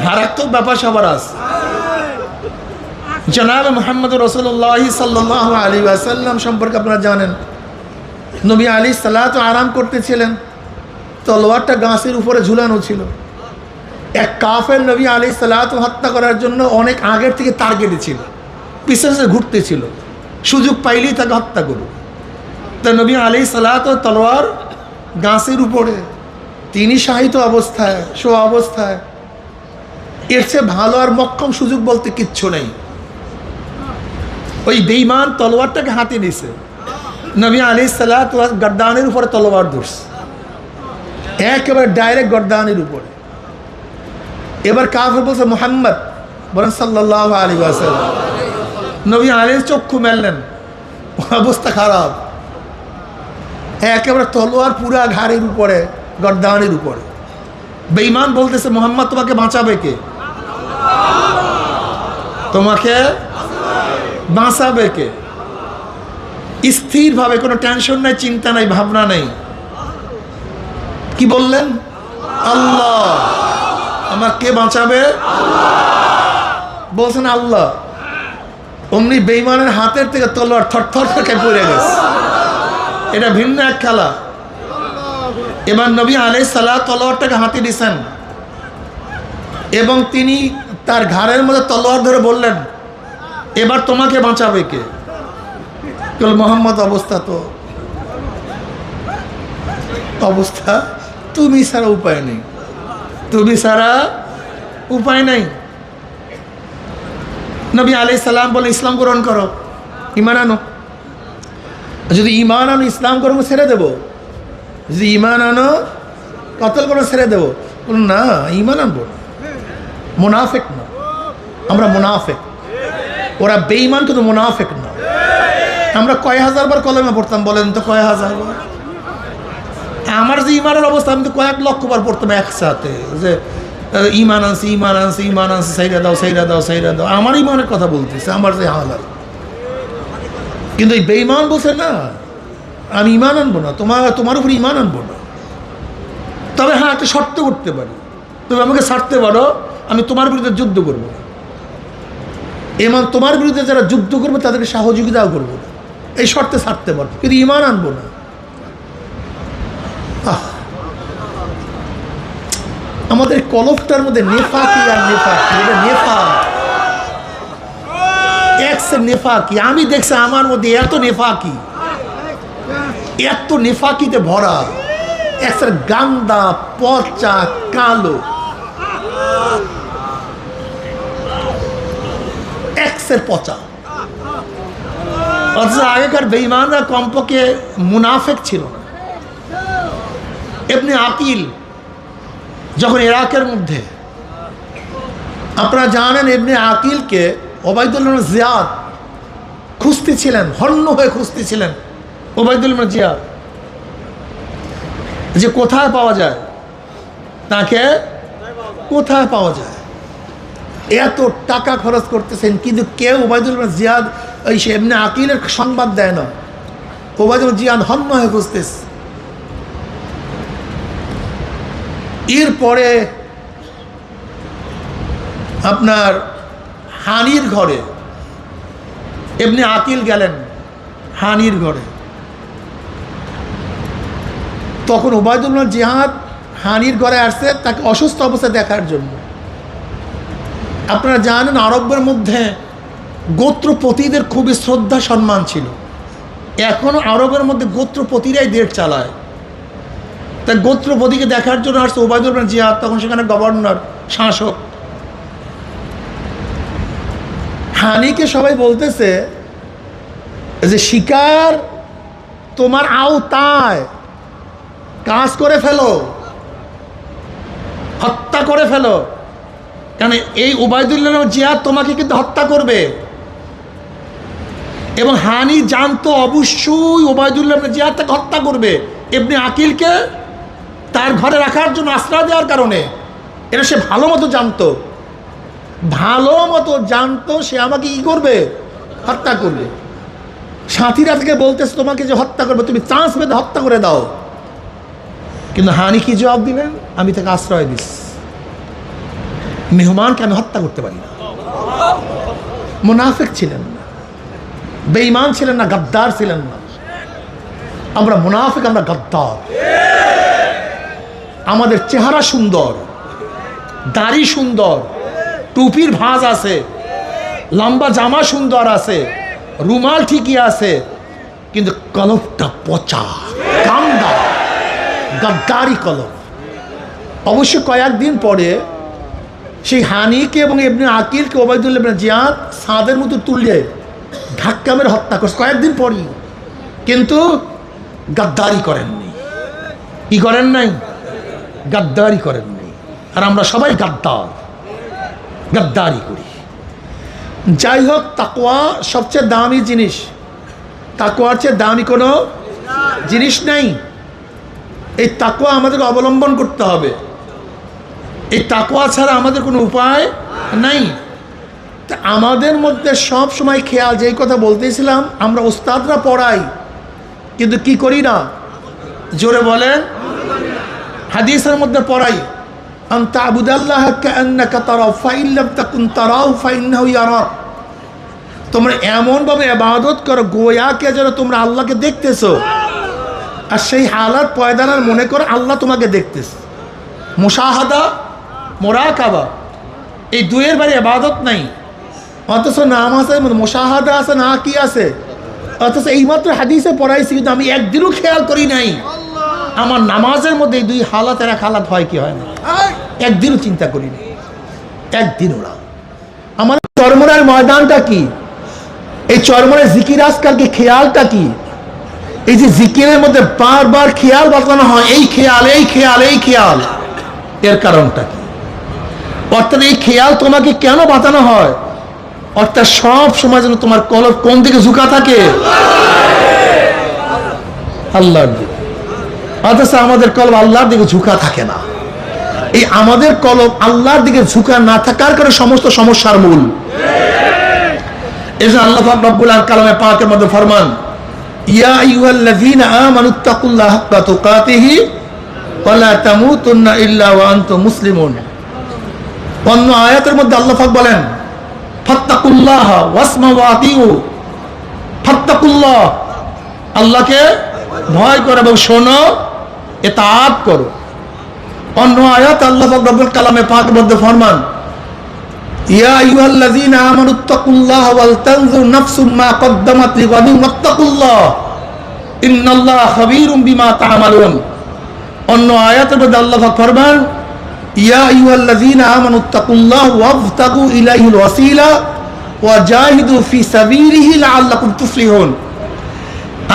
মারাত্মক ব্যাপার সবার আছে। জনাব মুহাম্মদ রাসূলুল্লাহ সাল্লাল্লাহু আলাইহি ওয়াসাল্লাম সম্পর্কে আপনারা জানেন, নবী আলাইহিস সালাতু আরাম করতেছিলেন, তলোয়ারটা গাছের উপরে ঝুলানো ছিল। এক কাফের নবী আলাইহিস সালাতু হত্যা করার জন্য অনেক আগের থেকে টার্গেটে ছিল, পিছনে ঘুরতেছিল, সুযোগ পাইলেই তাকে হত্যা করুক। তা নবী আলাইহিস সালাতু তলোয়ার গাছের উপরে, তিনি শাহিত অবস্থায়, শো অবস্থায়। এর চেয়ে ভালো আর মক্কম সুযোগ বলতে কিচ্ছু নেই। ওই বেঈমান তলোয়ারটাকে হাতে নিছে, নবী আলাইহিস সালাতু গর্দানের উপরে তলোয়ার ধরছে, একেবারে ডাইরেক্ট গর্দানের উপরে। এবার কাফের বলছে মুহাম্মদ, বলেন সাল্লাল্লাহু আলাইহি ওয়াসাল্লাম। নবী আলাইহিস চক্ষু মেললেন, অবস্থা খারাপ, একেবারে তলোয়ার পুরা ঘাড়ের উপরে, গর্দানের উপরে। বেঈমান বলতেছে মোহাম্মদ তোমাকে বাঁচাবে কে? তোমাকে বাঁচাবে কে? স্থিরভাবে, কোনো টেনশন নাই, চিন্তা নাই, ভাবনা নেই। কি বললেন? আল্লাহ। আমার কে বাঁচাবে? বলছেন আল্লাহ। অমনি বেঈমানের হাতের থেকে তলোয়ার থরথর থেকে পড়ে গেছে। এটা ভিন্ন এক খেলা। এবার নবী আলাইহিস সালাত তলোয়ারটাকে হাতে দিয়েছেন এবং তিনি তার ঘাড়ের মধ্যে তলোয়ার ধরে বললেন, এবার তোমাকে বাঁচাবে কে? মোহাম্মদ অবস্থা তুমি ছাড়া উপায় নেই, তুমি ছাড়া উপায় নেই। নবী আলাইহিস সালাম বলে, ইসলাম গ্রহণ করো, ঈমান আনো। যদি ঈমান আনো, ইসলাম গ্রহণ ছেড়ে দেবো। যদি ঈমান আনো, কতল করে ছেড়ে দেবো। না, ঈমান আনবো না, মুনাফিক না, আমরা মুনাফিক। ওরা বেঈমান কিন্তু মুনাফিক না। আমরা কয় হাজার বার কলেমা পড়তাম বলেন তো? কয় হাজার বার? আমার যে ইমানের অবস্থা, আমি তো কয়েক লক্ষ বার পড়তাম একসাথে, যে ঈমান আনছি, ঈমান আনছি, ঈমান আনছি, সাইরা দাও, সাইরা দাও, সাইরা দাও। আমার ঈমানের কথা বলতেছে, আমার যে হালাত। কিন্তু এই বেঈমান বলছে না, আমি ঈমান আনবো না, তোমার উপর ঈমান আনবো না। তবে হ্যাঁ, একটা শর্ত করতে পারি, তুমি আমাকে ছাড়তে পারো, আমি তোমার বিরুদ্ধে যুদ্ধ করবো। এমন তোমার বিরুদ্ধে যারা যুদ্ধ করবে তাদেরকে সহযোগিতাও করবো না, এই শর্তে ছাড়তে পারো, কিন্তু ঈমান আনবো না। আমাদের কলফটার মধ্যে নেফাকি আর নেফাকি, এটা নেফাক, নেফাকি। আমি দেখছি আমার মধ্যে এত নেফাকিতে ভরা, একটা গান্দা, পচা, কালো, এক্সের পচা। অথচ আগেকার বেঈমানরা কমপক্ষে মুনাফিক ছিল না। ইবনে আকিল যখন ইরাকের মধ্যে, আপনারা জানেন ইবনে আকিলকে ওবায়দুল্লাহ ইবনে জিয়াদ খুঁজতেছিলেন, হন্য হয়ে খুঁজতেছিলেন ওবায়দুল্লাহ ইবনে জিয়াদ, যে কোথায় পাওয়া যায়, তাকে কোথায় পাওয়া যায়। এত টাকা খরচ করতেছেন, কিন্তু কেউ ওবায়দুল্লাহ ইবনে জিয়াদ এই সে ইবনে আকিলের সংবাদ দেয় না। ওবায়দুল্লাহ জিয়াদ হন্য হয়ে খুঁজতেছে। এরপরে আপনার হানির ঘরে ইবনে আকিল গেলেন, হানির ঘরে। তখন ওবায়দুল্লাহ জিয়াদ হানির ঘরে আসছে তাকে অসুস্থ অবস্থায় দেখার জন্য। আপনারা জানেন আরবের মধ্যে গোত্রপতিদের খুবই শ্রদ্ধা সম্মান ছিল। এখনো আরবের মধ্যে গোত্রপতিরাই দেশ চালায়। তাই গোত্রপতিকে দেখার জন্য আসছে ওবায়দুল্লাহ জিয়াদ, তখন সেখানে গভর্নর, শাসক। হানিকে সবাই বলতেছে যে শিকার তোমার আওতায়, কাজ করে ফেলো, হত্যা করে ফেলো, কারণ এই ওবায়দুল্লাহ জিয়াদ তোমাকে কিন্তু হত্যা করবে। এবং হানি জানতো অবশ্যই ওবায়দুল্লাহ জিয়াদ তাকে হত্যা করবে ইবনে আকিলকে তার ঘরে রাখার জন্য আশ্রয় দেওয়ার কারণে। এটা সে ভালো মতো জানতো, সে আমাকে কি করবে? হত্যা করবে। সাথীরা থেকে বলতেছে তোমাকে যে হত্যা করবে, তুমি চান্স পেতে হত্যা করে দাও। কিন্তু হানি কি জবাব দিলেন? আমি তাকে আশ্রয় দিস, মেহমানকে আমি হত্যা করতে পারি না। মুনাফিক ছিলেন না, বেঈমান ছিলেন না, গাদ্দার ছিলেন না। আমরা মুনাফিক, আমরা গাদ্দার। আমাদের চেহারা সুন্দর, দাড়ি সুন্দর, টুপির ভাঁজ আছে, লম্বা জামা সুন্দর আছে, রুমাল ঠিকই আছে, কিন্তু কলবটা পচা, কান্দা, গাদ্দারি কলব। অবশ্য কয়েকদিন পরে সেই হানিকে এবং ইবনে আকিলকে ওবায়দুল্লাহ ইবনে জিয়াদ সাদের মতো তুলে ধাক্কা মেরে হত্যা করছে কয়েকদিন পরই। কিন্তু গাদ্দারি করেননি। কি করেন নাই? গাদ্দারি করেননি। আর আমরা সবাই গাদ্দারি করি। যাই হোক, তাকওয়া সবচেয়ে দামি জিনিস। তাকওয়ার চেয়ে দামি কোনো জিনিস নাই। এই তাকওয়া আমাদেরকে অবলম্বন করতে হবে। এই তাকওয়া ছাড়া আমাদের কোনো উপায় নাই। তা আমাদের মধ্যে সব সময় খেয়াল, যেই কথা বলতেছিলাম, আমরা ওস্তাদরা পড়াই কিন্তু কি করি না, জোরে বলেন, হাদিসের মধ্যে পড়াই, আন তা'বুদাল্লাহ কাআন্নাকা তারাহু ফাইন লাম তাকুন তারাহু ফাইন্নাহু ইয়ারাক। তোমরা এমনভাবে ইবাদত করো গোয়াকে যেন তোমরা আল্লাহকে দেখতেছো, আর সেই হালাত পয়দানার মনে করো আল্লাহ তোমাকে দেখতেছে। মুশাহাদা, মুরাকাবা, এই দুয়ের বাইরে ইবাদত নাই। অথচ নামাজের মধ্যে মুশাহাদা আছে না, কি আছে? অথচ এইমাত্র হাদিসে পড়াইছি কিন্তু আমি একদিনও খেয়াল করি নাই আমার নামাজের মধ্যে এই দুই হালাতের এক হালাত হয় কি হয় না, একদিনও চিন্তা করি না, একদিনও না। আমার চরমরার ময়দানটা কি, এই চরমরার জিকির আজকালকে খেয়ালটা কি, এই যে জিকিরের মধ্যে বারবার খেয়াল বাতানো হয়, এই খেয়াল, এই খেয়াল, এই খেয়াল, এর কারণটা কি? অর্থাৎ এই খেয়াল তোমাকে কেন বাতানো হয়? অর্থাৎ সব সময় যেন তোমার কলব কোন দিকে ঝুঁকা থাকে, আল্লাহর দিকে। অথচ আমাদের কলব আল্লাহর দিকে ঝুঁকা থাকে না। এই আমাদের কলব আল্লাহর দিকে ঝুঁকা না থাকার কারণে সমস্ত সমস্যার মূল। এজন্য আল্লাহ পাক রব্বুল আলামিন কালামে পাকের মধ্যে ফরমান, ইয়া আইয়ুহাল্লাযীনা আমানুত্তাকুল্লাহা হাক্কা তুকাতিহি ওয়া লা তামুতুন্না ইল্লা ওয়া আনতুম মুসলিমুন। অন্য আয়াতের মধ্যে আল্লাহ পাক বলেন, ফাত্তাকুল্লাহ ওয়াসমাউ ওয়া আতিউ। ফাত্তাকুল্লাহ, আল্লাহকে ভয় করো এবং শোনো, ইতাআত করো। অন্য আয়াত আল্লাহ পাক রব্বুল কালামে পাকের মধ্যে ফরমান, ইয়া আইয়ুহাল্লাযীনা আমানুত্তাকুল্লাহ ওয়াল তানজুর নাফসুম মা কদ্দামাত লিগাদিন ওয়াত্তাকুল্লাহ ইন্নাল্লাহা খাবীরুম বিমা তা'মালুন। অন্য আয়াতের মধ্যে আল্লাহ পাক ফরমান, ইয়া আইয়ুহাল্লাযীনা আমানুত্তাকুল্লাহ ওয়াবতাগু ইলাইহিল ওয়াসিলা ওয়া জাহিদু ফি সাবিলিহি লাআল্লাকুম তুফলিহুন।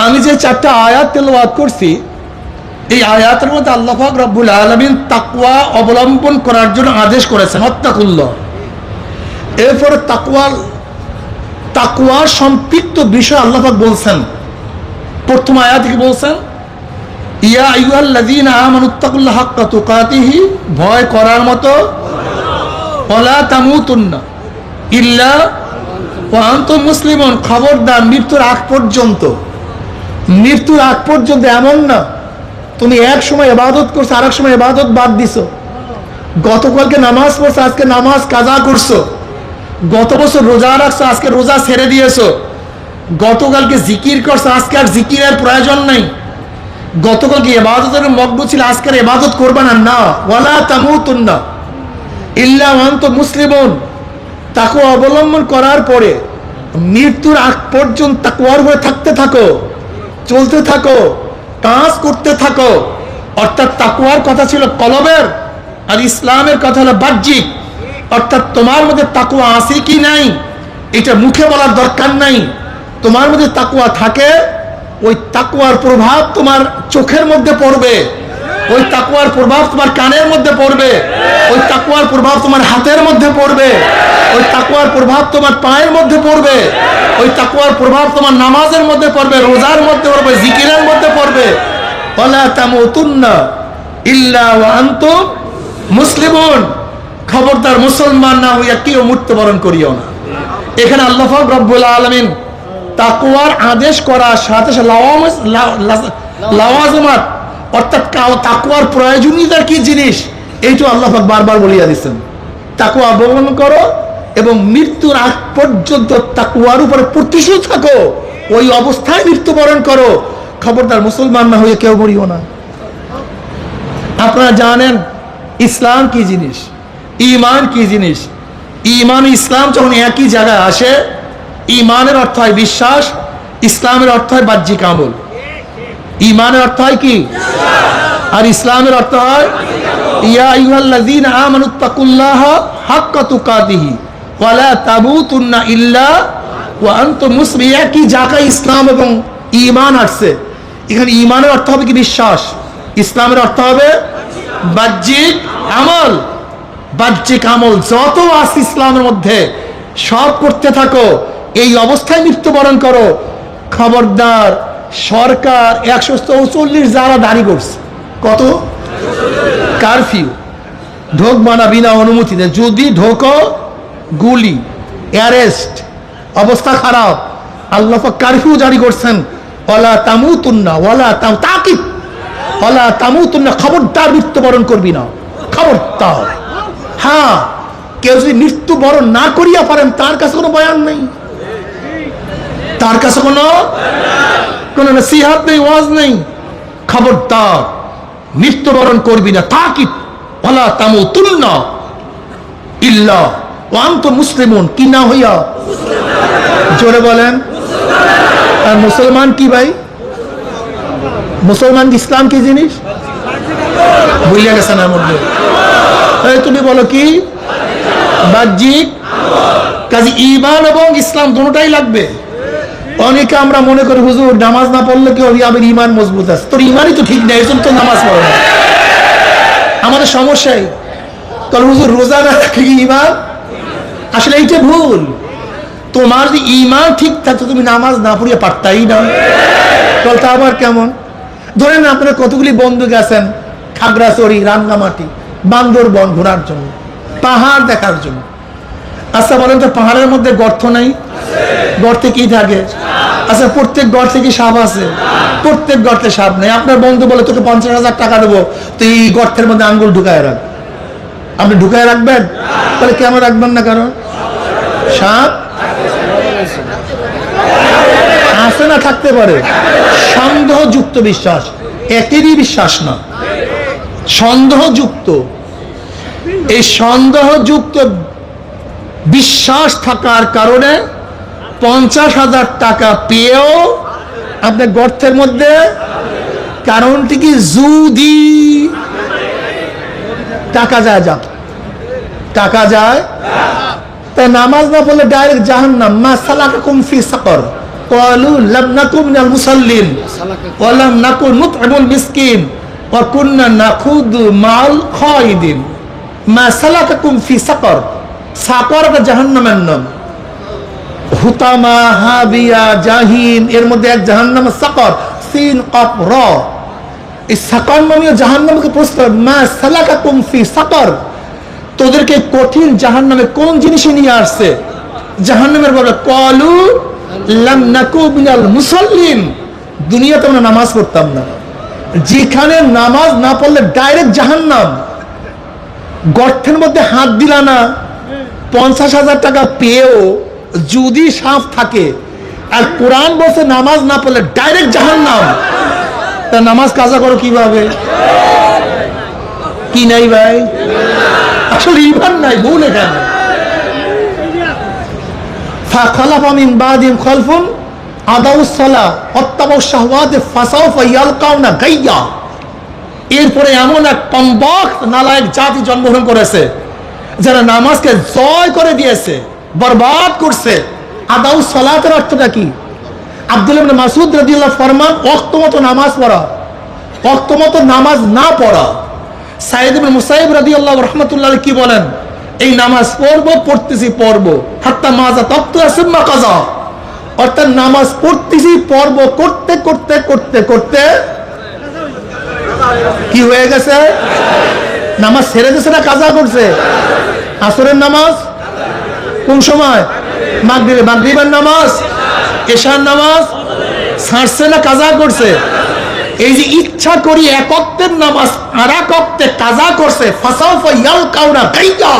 আমি যে চারটা আয়াত তেলাওয়াত করছি, এই আয়াতের মধ্যে আল্লাহ পাক রব্বুল আলামিন তাকওয়া অবলম্বন করার জন্য আদেশ করেছেন, ওয়াত্তাকুল্লাহ। এরপরে তাকওয়ার সম্পৃক্ত বিষয় আল্লাহ পাক বলছেন। প্রথম আয়াত থেকে বলছেন, ইয়া আইয়ুহাল্লাযীনা আমানুত্তাকুল্লাহা হাক্কা তুকাতিহি, ভয় করার মতো, ওয়ালা তামুতুন্না ইল্লা ওয়া আনতুম মুসলিমুন, খবরদার মৃত্যুর আগ পর্যন্ত। মৃত্যুর আগ পর্যন্ত এমন না তুমি এক সময় ইবাদত করছো আর এক সময় ইবাদত বাদ দিছো, গতকালকে নামাজ পড়ছো আজকে নামাজ কাজা করছো, গত বছর রোজা রাখছো আজকে রোজা ছেড়ে দিয়েছো, গতকালকে জিকির করছো আজকে আর জিকিরের প্রয়োজন নাই, গতকালকে ইবাদতের মগ্ন ছিল আজকের ইবাদত করবে না। না, ওয়ালা তামুতুন্না ইল্লা ওয়া আনতুম মুসলিমুন। তাকওয়া অবলম্বন করার পরে মৃত্যুর আগ পর্যন্ত তাকওয়ার উপরে থাকতে থাকো, চলতে থাকো, কাজ করতে থাকো। অর্থাৎ তাকওয়ার কথা ছিল কলবের, আর ইসলামের কথা হলো বাহ্যিক। অর্থাৎ তোমার মধ্যে তাকওয়া আছে কি নাই এটা মুখে বলার দরকার নাই। তোমার মধ্যে তাকওয়া থাকে, ওই তাকওয়ার প্রভাব তোমার চোখের মধ্যে পড়বে, ওই তাকওয়ার প্রভাব তোমার কানের মধ্যে পড়বে, ওই তাকওয়ার প্রভাব তোমার হাতের মধ্যে পড়বে, ওই তাকওয়ার প্রভাব তোমার পায়ের মধ্যে পড়বে, ওই তাকওয়ার প্রভাব তোমার নামাজের মধ্যে পড়বে, রোজার মধ্যে পড়বে, জিকিরের মধ্যে পড়বে। ওয়ালা তামুতুন্না ইল্লা ওয়া আনতুম মুসলিমুন, খবরদার মুসলমান না হইয়া কেউ মৃত্যুবরণ করিও না। এখানে আল্লাহ পাক রব্বুল আলামিন তাকওয়ার আদেশ করার সাথে লাওয়াজিমাত, অর্থাৎ তাকওয়ার প্রয়োজনীয়তা কি জিনিস এইটা আল্লাহ পাক বারবার বলিয়া দিচ্ছেন। তাকওয়া অবলম্বন করো এবং মৃত্যুর আগ পর্যন্ত তাকওয়ার উপরে প্রতিষ্ঠিত থাকো, ওই অবস্থায় মৃত্যুবরণ করো, খবরদার মুসলমান না হয়ে কেউ মরিও না। আপনারা জানেন ইসলাম কি জিনিস, ঈমান কি জিনিস। ঈমান ইসলাম যখন একই জায়গায় আসে, ঈমানের অর্থ হয় বিশ্বাস, ইসলামের অর্থ হয় বাহ্যিক আমল। ঈমানের অর্থ হয় কি, আর ইসলামের অর্থ হয় ইয়া আইয়ুহাল্লাযীনা আমানুত্তাকুল্লাহা হাক্কা তুকাতিহি ওয়া লা তামুতুন্না ইল্লা ওয়া আনতুম মুসলিমুন। একই জায়গায় ইসলাম এবং ঈমান আসছে। এখানে ঈমানের অর্থ হবে কি বিশ্বাস, ইসলামের অর্থ হবে বাহ্যিক আমল। বাহ্যিক আমল যত আছে ইসলামের মধ্যে সব করতে থাকো, এই অবস্থায় মৃত্যুবরণ করো। খবরদার সরকার 144 যারা দাঁড়ি করছে, কত কারফিউ, ঢোকবা না বিনা অনুমতিতে, যদি ঢোকো গুলি, অ্যারেস্ট, অবস্থা খারাপ। আল্লাহ পাক কারফিউ জারি করছেন, ওয়ালা তামুতুন্না ওয়ালা তাকিব ওয়ালা তামুতুন্না, খবরদার মৃত্যুবরণ করবি না, খবরদার। হ্যাঁ, কেউ যদি মৃত্যুবরণ না করিয়া পারেন তার কাছে কোনো বয়ান নেই, তার কাছে কোনো নসিহত নেই, ওয়াজ নেই। খবরদার মৃত্যুবরণ করবি না, তাকিব ওয়ালা তামুতুন্না ইল্লা ওয়া আনতুম মুসলিমুন, কি না হইয়া, জোরে বলেন। আর মুসলমান কি ভাই? মুসলমান ইসলাম কি জিনিস বুঝলে গেছেন এর মধ্যে? তুমি বলো কি? বাহ্যিক কাজে ঈমান এবং ইসলাম দুটোটাই লাগবে। অনেকে আমরা মনে করি হুজুর নামাজ না পড়লে কি হবে, আমার ঈমান মজবুত আছে। তোর ঈমানই তো ঠিক নেই, এজন্য তো নামাজ পড়ে না। আমাদের সমস্যাই তাহলে হুজুর রোজা না রাখলে কি ঈমান? আসলে এইটা ভুল। তোমার যদি ঈমান ঠিক থাকতো তুমি নামাজ না পড়িয়ে পারতাই না। তাহলে তা আবার কেমন? ধরেন আপনারা কতগুলি বন্ধু গেছেন খাগড়াছড়ি, রাঙ্গামাটি, বান্দরবন ঘোরার জন্য, পাহাড় দেখার জন্য। আচ্ছা বলেন তো, পাহাড়ের মধ্যে গর্ত নাই? গর্তে কি থাকে? আচ্ছা প্রত্যেক গর্তে কি সাপ আছে? প্রত্যেক গর্তে সাপ নেই। আপনার বন্ধু বলে তোকে 50,000 টাকা দেবো, তুই এই গর্তের মধ্যে আঙ্গুল ঢুকায় রাখ। আপনি ঢুকায় রাখবেন? তাহলে কেন রাখবেন না? কারণ সাপ আছে না, থাকতে পারে। সন্দেহযুক্ত বিশ্বাস, একেরই বিশ্বাস না, সন্দেহযুক্ত। এই সন্দেহযুক্ত বিশ্বাস থাকার কারণে 50,000 টাকা পেয়েও আপনি গর্তের মধ্যে, কারণটি কি? যদি টাকা যায়, যাক টাকা যায়, তাই নামাজ না পড়লে ডাইরেক্ট জাহান্নাম। মা সালাকাকুম ফি সাকর ক্বালু লাম নাকু মিনাল মুসাল্লিন ওয়া লাম নাকু নুত'ইমুল মিসকিন ওয়া কুননা নাখুদু মাল খায়দিন। মা সালাকাকুম ফি সাকর, সাকর একটা জাহান্নামের নাম। হুতামা, হাবিয়া, জাহিম, এর মধ্যে এক জাহান্নাম সাকর, সিন কফ র। এই সাকর নামীয় জাহান্নামকে প্রশ্ন, মা সালাকাকুম ফি সাকর, তোদেরকে কঠিন জাহান্নামে কোন জিনিসে নিয়ে আসছে? জাহান্নামের বলে ক্বালু লাম নাকু মিনাল মুসাল্লিন, দুনিয়াতে আমরা নামাজ পড়তাম না। যেখানে নামাজ না পড়লে ডাইরেক্ট জাহান্নাম। গর্তের মধ্যে হাত দিলা না, 50,000 টাকা পেয়েও যদি সাপ থাকে, আর কোরআন বলছে নামাজ না পড়লে ডাইরেক্ট জাহান্নাম, তা নামাজ কাজা করো কিভাবে? কি নাই ভাই? আসলে ঈমান নাই, ভুল এখানে। ফাখালাফা মিন বাদিহিম খালফুন আদাউস সালাহ ওয়াত্তাবাউশ শাহওয়াতি ফাসাউফা ইয়ালকাউনা গায়্যা। এরপরে এমন এক কমবখ নালায়েক জাতি জন্মগ্রহণ করেছে যারা নামাজকে জয় করে দিয়েছে, বরবাদ করছে। আদাউস সালাতের অর্থটা কি? আব্দুল্লাহ ইবনে মাসউদ রাদিয়াল্লাহু ফরমান, ওয়াক্ত মতো নামাজ পড়া, ওয়াক্ত মতো নামাজ না পড়া। সাইদ ইবনে মুসাইব রাদিয়াল্লাহু রাহমাতুল্লাহ কি বলেন? এই নামাজ পড়বো, পড়তেছি পড়বো, হাত্তা মাজা তাক্তু সুম্মা কাযা, অর্থাৎ নামাজ পড়তেছি পড়বো, করতে করতে করতে করতে কি হয়ে গেছে? নামাজ ছেড়ে দিয়েছে না কাজা করছে? আসরের নামাজ কোন সময়? মাগরিবের নামাজ, এশার নামাজ ছাড়ছে না কাজা করছে? এই যে ইচ্ছা করি এক ওয়াক্তের নামাজ আর এক ওয়াক্তে কাজা করছে, ফাসাউফা ইয়ালকাউনা গায়্যা।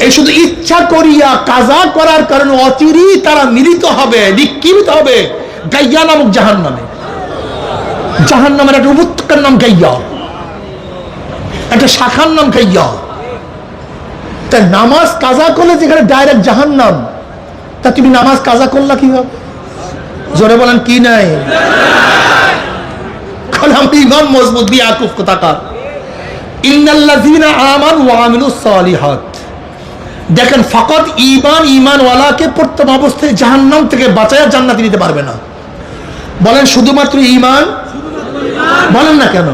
এই শুধু ইচ্ছা করিয়া কাজা করার কারণে অচিরেই তারা মিলিত হবে, নিক্ষিপ্ত হবে গায়্যা নামক জাহান্নামে। জাহান্নামের একটা উপত্যকার নাম গায়্যা, একটা শাখার নাম গায়্যা। তাই নামাজ কাজা করলে যেখানে ডাইরেক্ট জাহান্নাম, তা তুমি নামাজ কাজা করলা কিভাবে? জোরে বলেন কি নাই? ঈমান মজবুত বিয়াকুফ কোথাকার। ইন্নাল্লাযীনা আমানু ওয়া আমিলুস সালিহাত। দেখেন, ফাকাত ঈমানওয়ালাকে প্রথম অবস্থায় জাহান্নাম থেকে বাঁচায়া জান্নাতে নিতে পারবে না। বলেন শুধুমাত্র ঈমান? বলেন না কেন?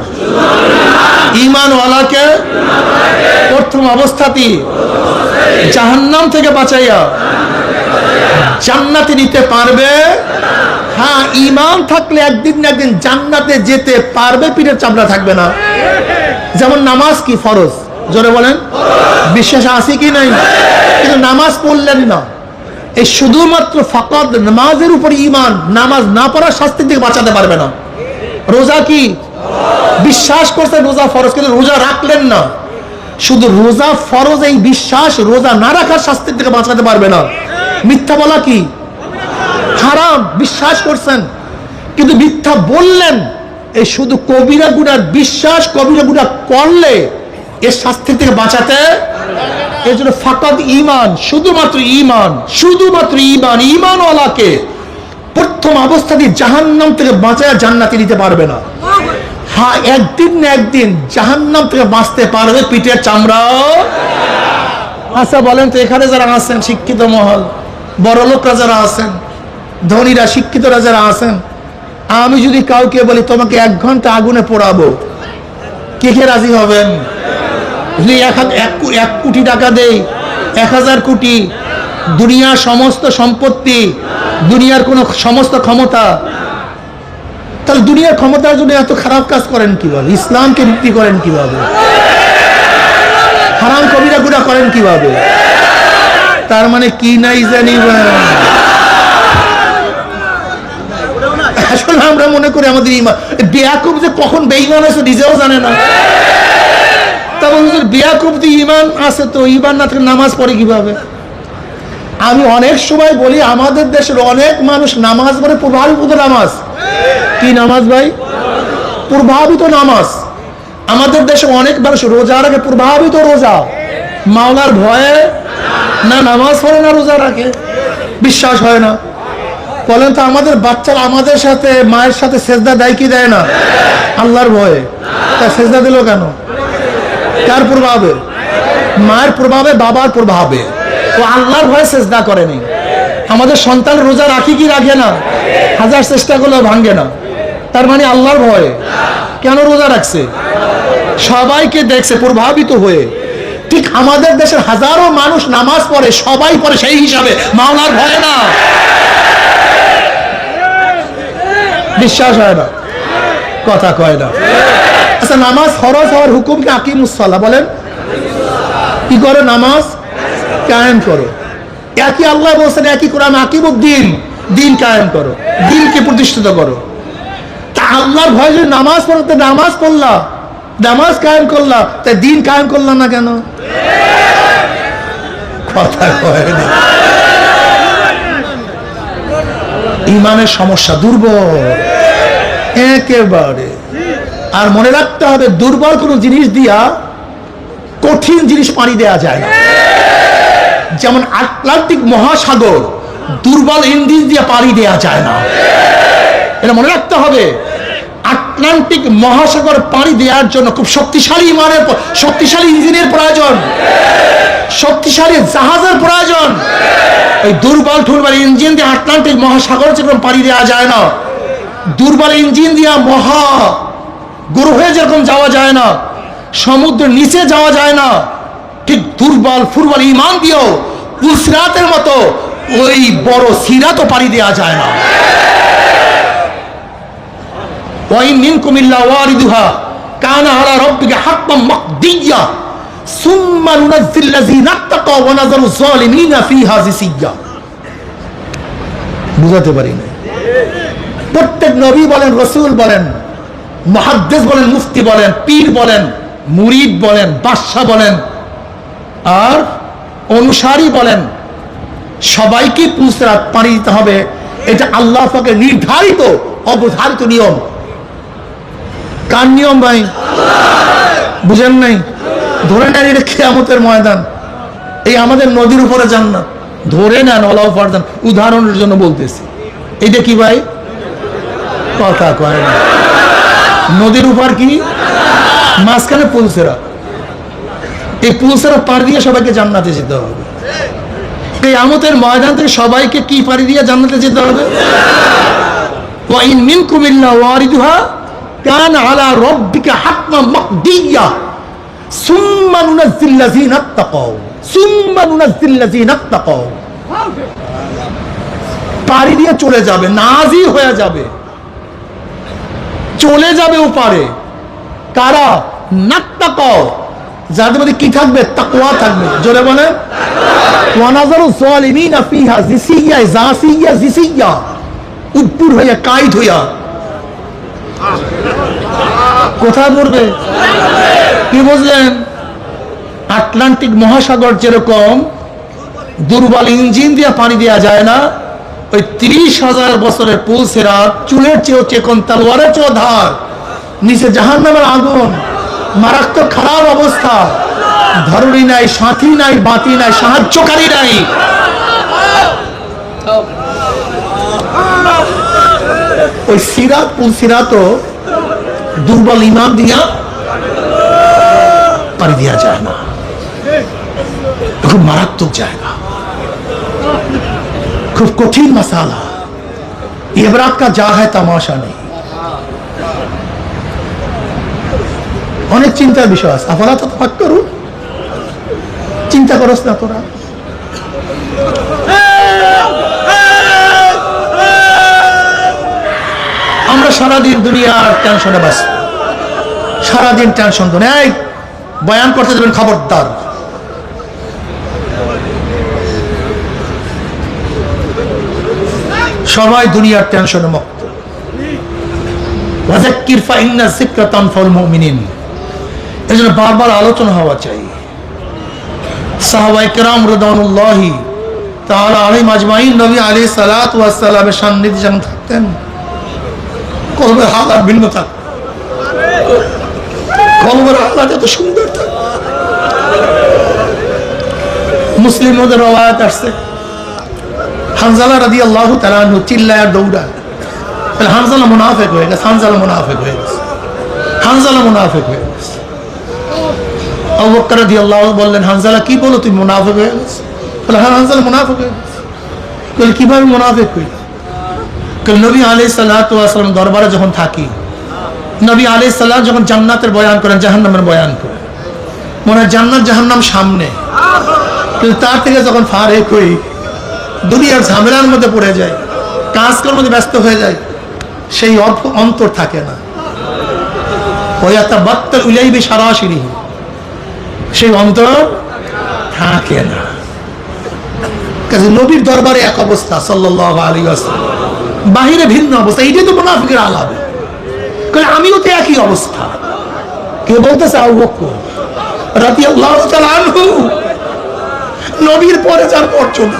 ঈমানওয়ালাকে প্রথম অবস্থাতেই জাহান্নাম থেকে বাঁচাইয়া জান্নাতে নিতে পারবে। হ্যাঁ, ঈমান থাকলে একদিন না একদিন জান্নাতে যেতে পারবে, পিঠের চামড়া থাকবে না। যেমন নামাজ কি ফরজ, জোরে বলেন, বিশ্বাস আছে কি নাই? কিন্তু নামাজ পড়লেন না, এই শুধুমাত্র ফাকাত নামাজের উপর ঈমান, নামাজ না পড়ার শাস্তি থেকে বাঁচাতে পারবে না। রোজা কি বিশ্বাস করছেন রোজা ফরজ, কিন্তু রোজা রাখলেন না, শুধু রোজা ফরজ, এই বিশ্বাস রোজা না রাখার শাস্তি থেকে বাঁচাতে পারবে না। মিথ্যা বলা কি হারাম, বিশ্বাস করছেন কিন্তু মিথ্যা বললেন, এই শুধু কবিরা গুনার বিশ্বাস, কবিরা গুনাহ করলে এর শাস্তি থেকে বাঁচাতে, এই জন্য ফাকাত ঈমান, শুধুমাত্র ঈমান, শুধুমাত্র ঈমান, ঈমানওয়ালাকে প্রথম অবস্থাতেই জাহান্নাম থেকে বাঁচায় জান্নাতে নিতে পারবে না। হ্যাঁ, একদিন না একদিন জাহান্নাম থেকে বাঁচতে পারবে পিঠের চামড়াও। আচ্ছা বলেন তো, এখানে যারা আছেন শিক্ষিত মহল, বড় লোকরা যারা আছেন, ধনীরা, শিক্ষিতরা যারা আছেন, আমি যদি কাউকে বলি তোমাকে 1 ঘন্টা আগুনে পোড়াবো, কে কে রাজি হবেন? যদি 1 কোটি টাকা দেই, 1000 কোটি, দুনিয়ার সমস্ত সম্পত্তি, দুনিয়ার কোন সমস্ত ক্ষমতা, তাহলে দুনিয়ার ক্ষমতার জন্য এত খারাপ কাজ করেন কিভাবে? ইসলামকে বিক্রি করেন কিভাবে? হারাম কবিরা গুনাহ করেন কিভাবে? তার মানে কি নাই জানি। আসলে আমরা মনে করি আমাদের ঈমান, বেয়াকুব যে কখন বেঈমান আছে নিজেও জানে না। তবে হুজুর বেয়াকুব দিয়ে ঈমান আছে, তো ঈমান না থেকে নামাজ পড়ে কিভাবে? আমি অনেক সময় বলি আমাদের দেশের অনেক মানুষ নামাজ পড়ে প্রভাবিত নামাজ। কি নামাজ ভাই? প্রভাবিত নামাজ। আমাদের দেশে অনেক মানুষ রোজার আগে প্রভাবিত রোজা, মাওলার ভয়ে না নামাজ পড়ে না রোজা রাখে, বিশ্বাস হয় না। বলেন তো আমাদের বাচ্চারা আমাদের সাথে মায়ের সাথে সেজদা দেয় কি দেয় না? আল্লাহর ভয়ে। তা সেজদা দিল কেন? কার প্রভাবে? মায়ের প্রভাবে, বাবার প্রভাবে। ও আল্লাহর ভয়ে সেজদা করেনি। আমাদের সন্তান রোজা রাখি কি রাখে না? 1000 চেষ্টা করলেও ভাঙ্গে না। তার মানে আল্লাহর ভয়ে। কেন রোজা রাখছে? সবাইকে দেখছে প্রভাবিত হয়ে। ঠিক আমাদের দেশের হাজারো মানুষ নামাজ পড়ে, সবাই পড়ে সেই হিসাবে, মাওলার ভয়ে না। বিশ্বাস হয় না, কথা কয় না। আচ্ছা, নামাজ ফরজ হওয়ার হুকুম কি? আকিমুস সালাহ, বলেন কি করো? নামাজ কায়েম করো। একই আল্লাহ বলছেন, একই কোরআন, আকিমুদ্দিন, দিন কায়েম করো, দিনকে প্রতিষ্ঠিত করো। তা আল্লাহর ভয় যদি নামাজ পড়ো, তো নামাজ পড়লা, নামাজ কায়েম করলা, তাই দিন কায়েম করলাম না কেন? কথা কয় না। ইমানের সমস্যা, দুর্বল একেবারে। আর মনে রাখতে হবে, দুর্বল কোন জিনিস দিয়া কঠিন জিনিস পানি দেয়া যায় না। যেমন আটলান্টিক মহাসাগর দুর্বল ইঞ্জিন দিয়ে পানি দেয়া যায় না, এটা মনে রাখতে হবে। আটলান্টিক মহাসাগর পানি দেওয়ার জন্য খুব শক্তিশালী ইমানের, শক্তিশালী ইঞ্জিনের প্রয়োজন, শক্তিশালী জাহাজের প্রয়োজন। এই দুর্বল ঠুরবল ইঞ্জিন দিয়ে আটলান্টিক মহাসাগর যেরকম পানি দেওয়া যায় না, দুর্বল ইঞ্জিন দিয়া মহা গ্রহে যেরকম যাওয়া যায় না, সমুদ্রের নিচে যাওয়া যায় না, ঠিক দুর্বল ফুরবল ইমান দিয়েও উসরাতের মতো ওই বড় সিরাতও পানি দেওয়া যায় না। ওয়াইন মিনকুম ইল্লা ওয়ারিদুহা কানা আলা রাব্বিকা হাক্কাম মাকদিয়্যা সুম্মা নুনাজ্জিল লাযিনা তাকাও ওয়া নাযারু যালিমিনা ফিহা জিসিয়্যা। বুঝাতে পারি না। প্রত্যেক নবী বলেন, রাসূল বলেন, মুহাদ্দিস বলেন, মুফতি বলেন, পীর বলেন, মুরিদ বলেন, বাদশা বলেন, আর অনুসারী বলেন, সবাইকে পুসরাত পানি দিতে হবে। এটা আল্লাহ পাকের নির্ধারিত অবধারিত নিয়ম। কার নিয়ম ভাই? বুঝেন নাই? ধরে নেন এটা কিয়ামতের ময়দান, এই আমাদের নদীর উপরে জান্নাত, ধরে নেন ওলাও ফারদান, উদাহরণের জন্য বলতেছি। এটা কি ভাই? কথা কয় না। নদীর উপর কি? মাঝখানে পুলসেরা, এই পুলসেরা পার দিয়ে সবাইকে জান্নাতে যেতে হবে। কিয়ামতের ময়দান থেকে সবাইকে কি পাড়ি দিয়ে জান্নাতে যেতে হবে? ওয়া ইন মিনকুম ইল্লা ওয়ারিদুহা কানা আলা রাব্বিকা হাতমান মাকদিয়্যা সুম্মা নুনাজ্জিল লাযিনা তাকাও সুম্মা নুনাজ্জিল লাযিনা তাকাও। পাড়ি দিয়ে চলে যাবে, নাজি হয়ে যাবে, চলে যাবে ওপারে। কারা? নাত্তাকাও, যাদের মধ্যে কি থাকবে? তাকওয়া থাকবে। জোরে বলে ওয়া নাযারু যালিমিনা ফিহা জিসিয়া জাসিয়া জিসিয়া, উদ্পুর হইয়া কাইট হইয়া কোথায় পড়বে? কি বুঝলেন? আটলান্টিক মহাসাগর যেরকম দুর্বল ইঞ্জিন দিয়ে পানি দেওয়া যায় না, ওই 30,000 বছরের পুল সিরাত চুলের চেয়েও চেকন, তলোয়ারের চেয়েও ধার, নিচে জাহান্নামের আগুন, মারাত্মক খারাপ অবস্থা, ধরুনি নাই, সাথী নাই, বাতি নাই, সাহায্যকারী নাই। ওই সিরাত পুল সিরাতও দুর্বল ইমান দিয়া পানি দেওয়া যায় না, খুব মারাত্মক জায়গা, খুব কঠিন মশালা। ইবরাত কা যা হয় তামাশা নেই। অনেক চিন্তার বিষয় আছে। আফালা তাতাফাক্কারু, চিন্তা করস না তোরা? আমরা সারাদিন দুনিয়ার টেনশনে ব্যস্ত, সারাদিন টেনশন তো নেই। বয়ান করতে দেবেন, খবরদার। সবাই দুনিয়ার টেনশনে মুক্ত। ওয়াযাক্কির ফাইন্না যিকরা তানফাউল মুমিনিন, এজন্য বারবার আলোচনা হওয়া চাই। সাহাবায়ে কেরাম রাদিয়াল্লাহু তাআলা আলাইহিম আজমাইন নবী আলাইহিস সালাতু ওয়াস সালামের সান্নিধ্যে যখন থাকতেন, কলবের হালাত ভিন্ন থাকত, কলবের হালাত এত সুন্দর থাকত। মুসলিম ওদের রওয়ায়াত আসছে, হানজালা রাদিয়াল্লাহু তাআলা আনহু চিল্লায় দৌড়ায়, তাহলে হানজালা মুনাফিক হয়ে গেছে, হানজালা মুনাফিক হয়ে গেছে, হানজালা মুনাফিক হয়ে গেছে। আবু বকর রাদিয়াল্লাহু বললেন, হানজালা কি বলো তুমি মুনাফিক হয়ে গেছে? বলে হ্যাঁ, হানজালা মুনাফিক হয়ে গেছে। বলে কিভাবে মুনাফিক হইল? নবী আলাইহিস সালাতু ওয়াস সালাম দরবারে যখন থাকি, নবী আলাইহিস সালাম যখন জান্নাতের বয়ান করেন, জাহান্নামের বয়ান করেন, মনে হয় জান্নাত জাহান্নাম সামনে, কিন্তু তার থেকে যখন ফারেক হই, দুনিয়ার ঝামেলার মধ্যে পড়ে যায়, কাজকর্মের মধ্যে ব্যস্ত হয়ে যায়, সেই অন্তর থাকে না। ওয়াতাবাত্তাল ইলাইহি বিশারাশিরিহি, সেই অন্তর থাকে না। কাজে নবীর দরবারে এক অবস্থা সাল্লাল্লাহু আলাইহি ওয়াসাল্লাম, বাহিরে ভিন্ন অবস্থা। এইটাই তো মুনাফিকের আলাপ। আমিও তো একই অবস্থা। কে বলতেছে? আবু বকর রাদিয়াল্লাহু তাআলা আনহু, নবীর পরে যার মর্যাদা,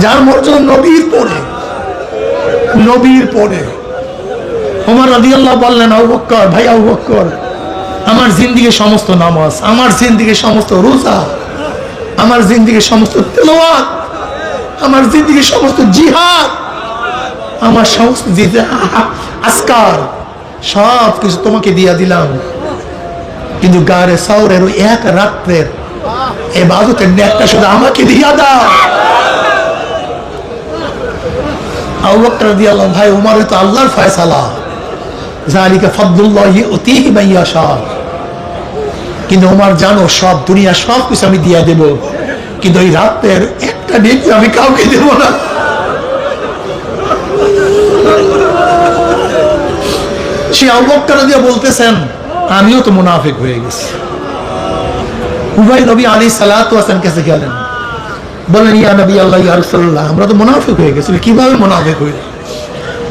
যার মর্যাদা নবীর পরে, নবীর পরে। ওমর রাদিয়াল্লাহু বললেন, আবু বকর, ভাই আবু বকর, আমার জিন্দেগির সমস্ত নামাজ, আমার জিন্দেগির সমস্ত রোজা, আমার জিন্দেগির সমস্ত তেলাওয়াত, আমার জিন্দেগির সমস্ত জিহাদ, আমার সমস্ত আজকার সব কিছু তোমাকে দিয়ে দিলাম, কিন্তু গারে সাওরের ওই এক রাত্রের ইবাদতের নেকটা শুধু আমাকে দিয়া দাও। আবু বকর রাদিয়াল্লাহু, ভাই ওমরের তো আল্লাহর ফয়সালা, যালিকা ফাদলুল্লাহি ইউতিহি মান ইয়াশা, কিন্তু ওমর জানো সব দুনিয়া সব কিছু আমি দিয়ে দেব, কিন্তু ওই রাতের একটা নেকি আমি কাউকে দেব না। সে আবু বকর রাদিয়াল্লাহু বলতেছেন, আমিও তো মুনাফিক হয়ে গেছি। উভয় নবী আলাইহিস সালাতু ওয়াস সালাম কাছে গেলেন, বলেন, ইয়া নবী আল্লাহ, ইয়া রাসূলুল্লাহ, আমরা তো মুনাফিক হয়ে গেছি। কিভাবে মুনাফিক হইল?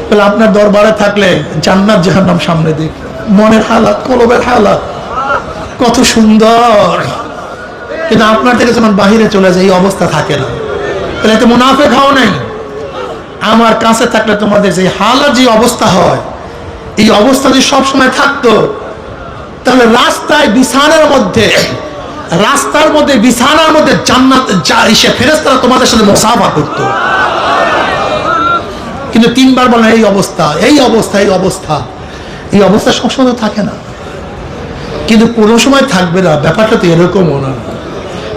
বলে আপনার দরবারে থাকলে জান্নাত জাহান্নাম সামনে দেখ, মনের হালাত, কলবের হালাত কত সুন্দর, কিন্তু আপনার থেকে যখন বাহিরে চলে যায় এই অবস্থা থাকে না। তাহলে এতে মুনাফিক হও নাই। আমার কাছে থাকলে তোমাদের যে হালাত, যে অবস্থা হয়, এই অবস্থা যদি সবসময় থাকতো, তাহলে রাস্তায় বিছানার মধ্যে, রাস্তার মধ্যে বিছানার মধ্যে জান্নাত এসে ফেরেশতারা তোমাদের সাথে মুসাফা করতো। কিন্তু তিনবার বলেন এই অবস্থা, এই অবস্থা, এই অবস্থা, এই অবস্থা সবসময় থাকে না, কিন্তু কোনো সময় থাকবে না। ব্যাপারটা তো এরকমও না,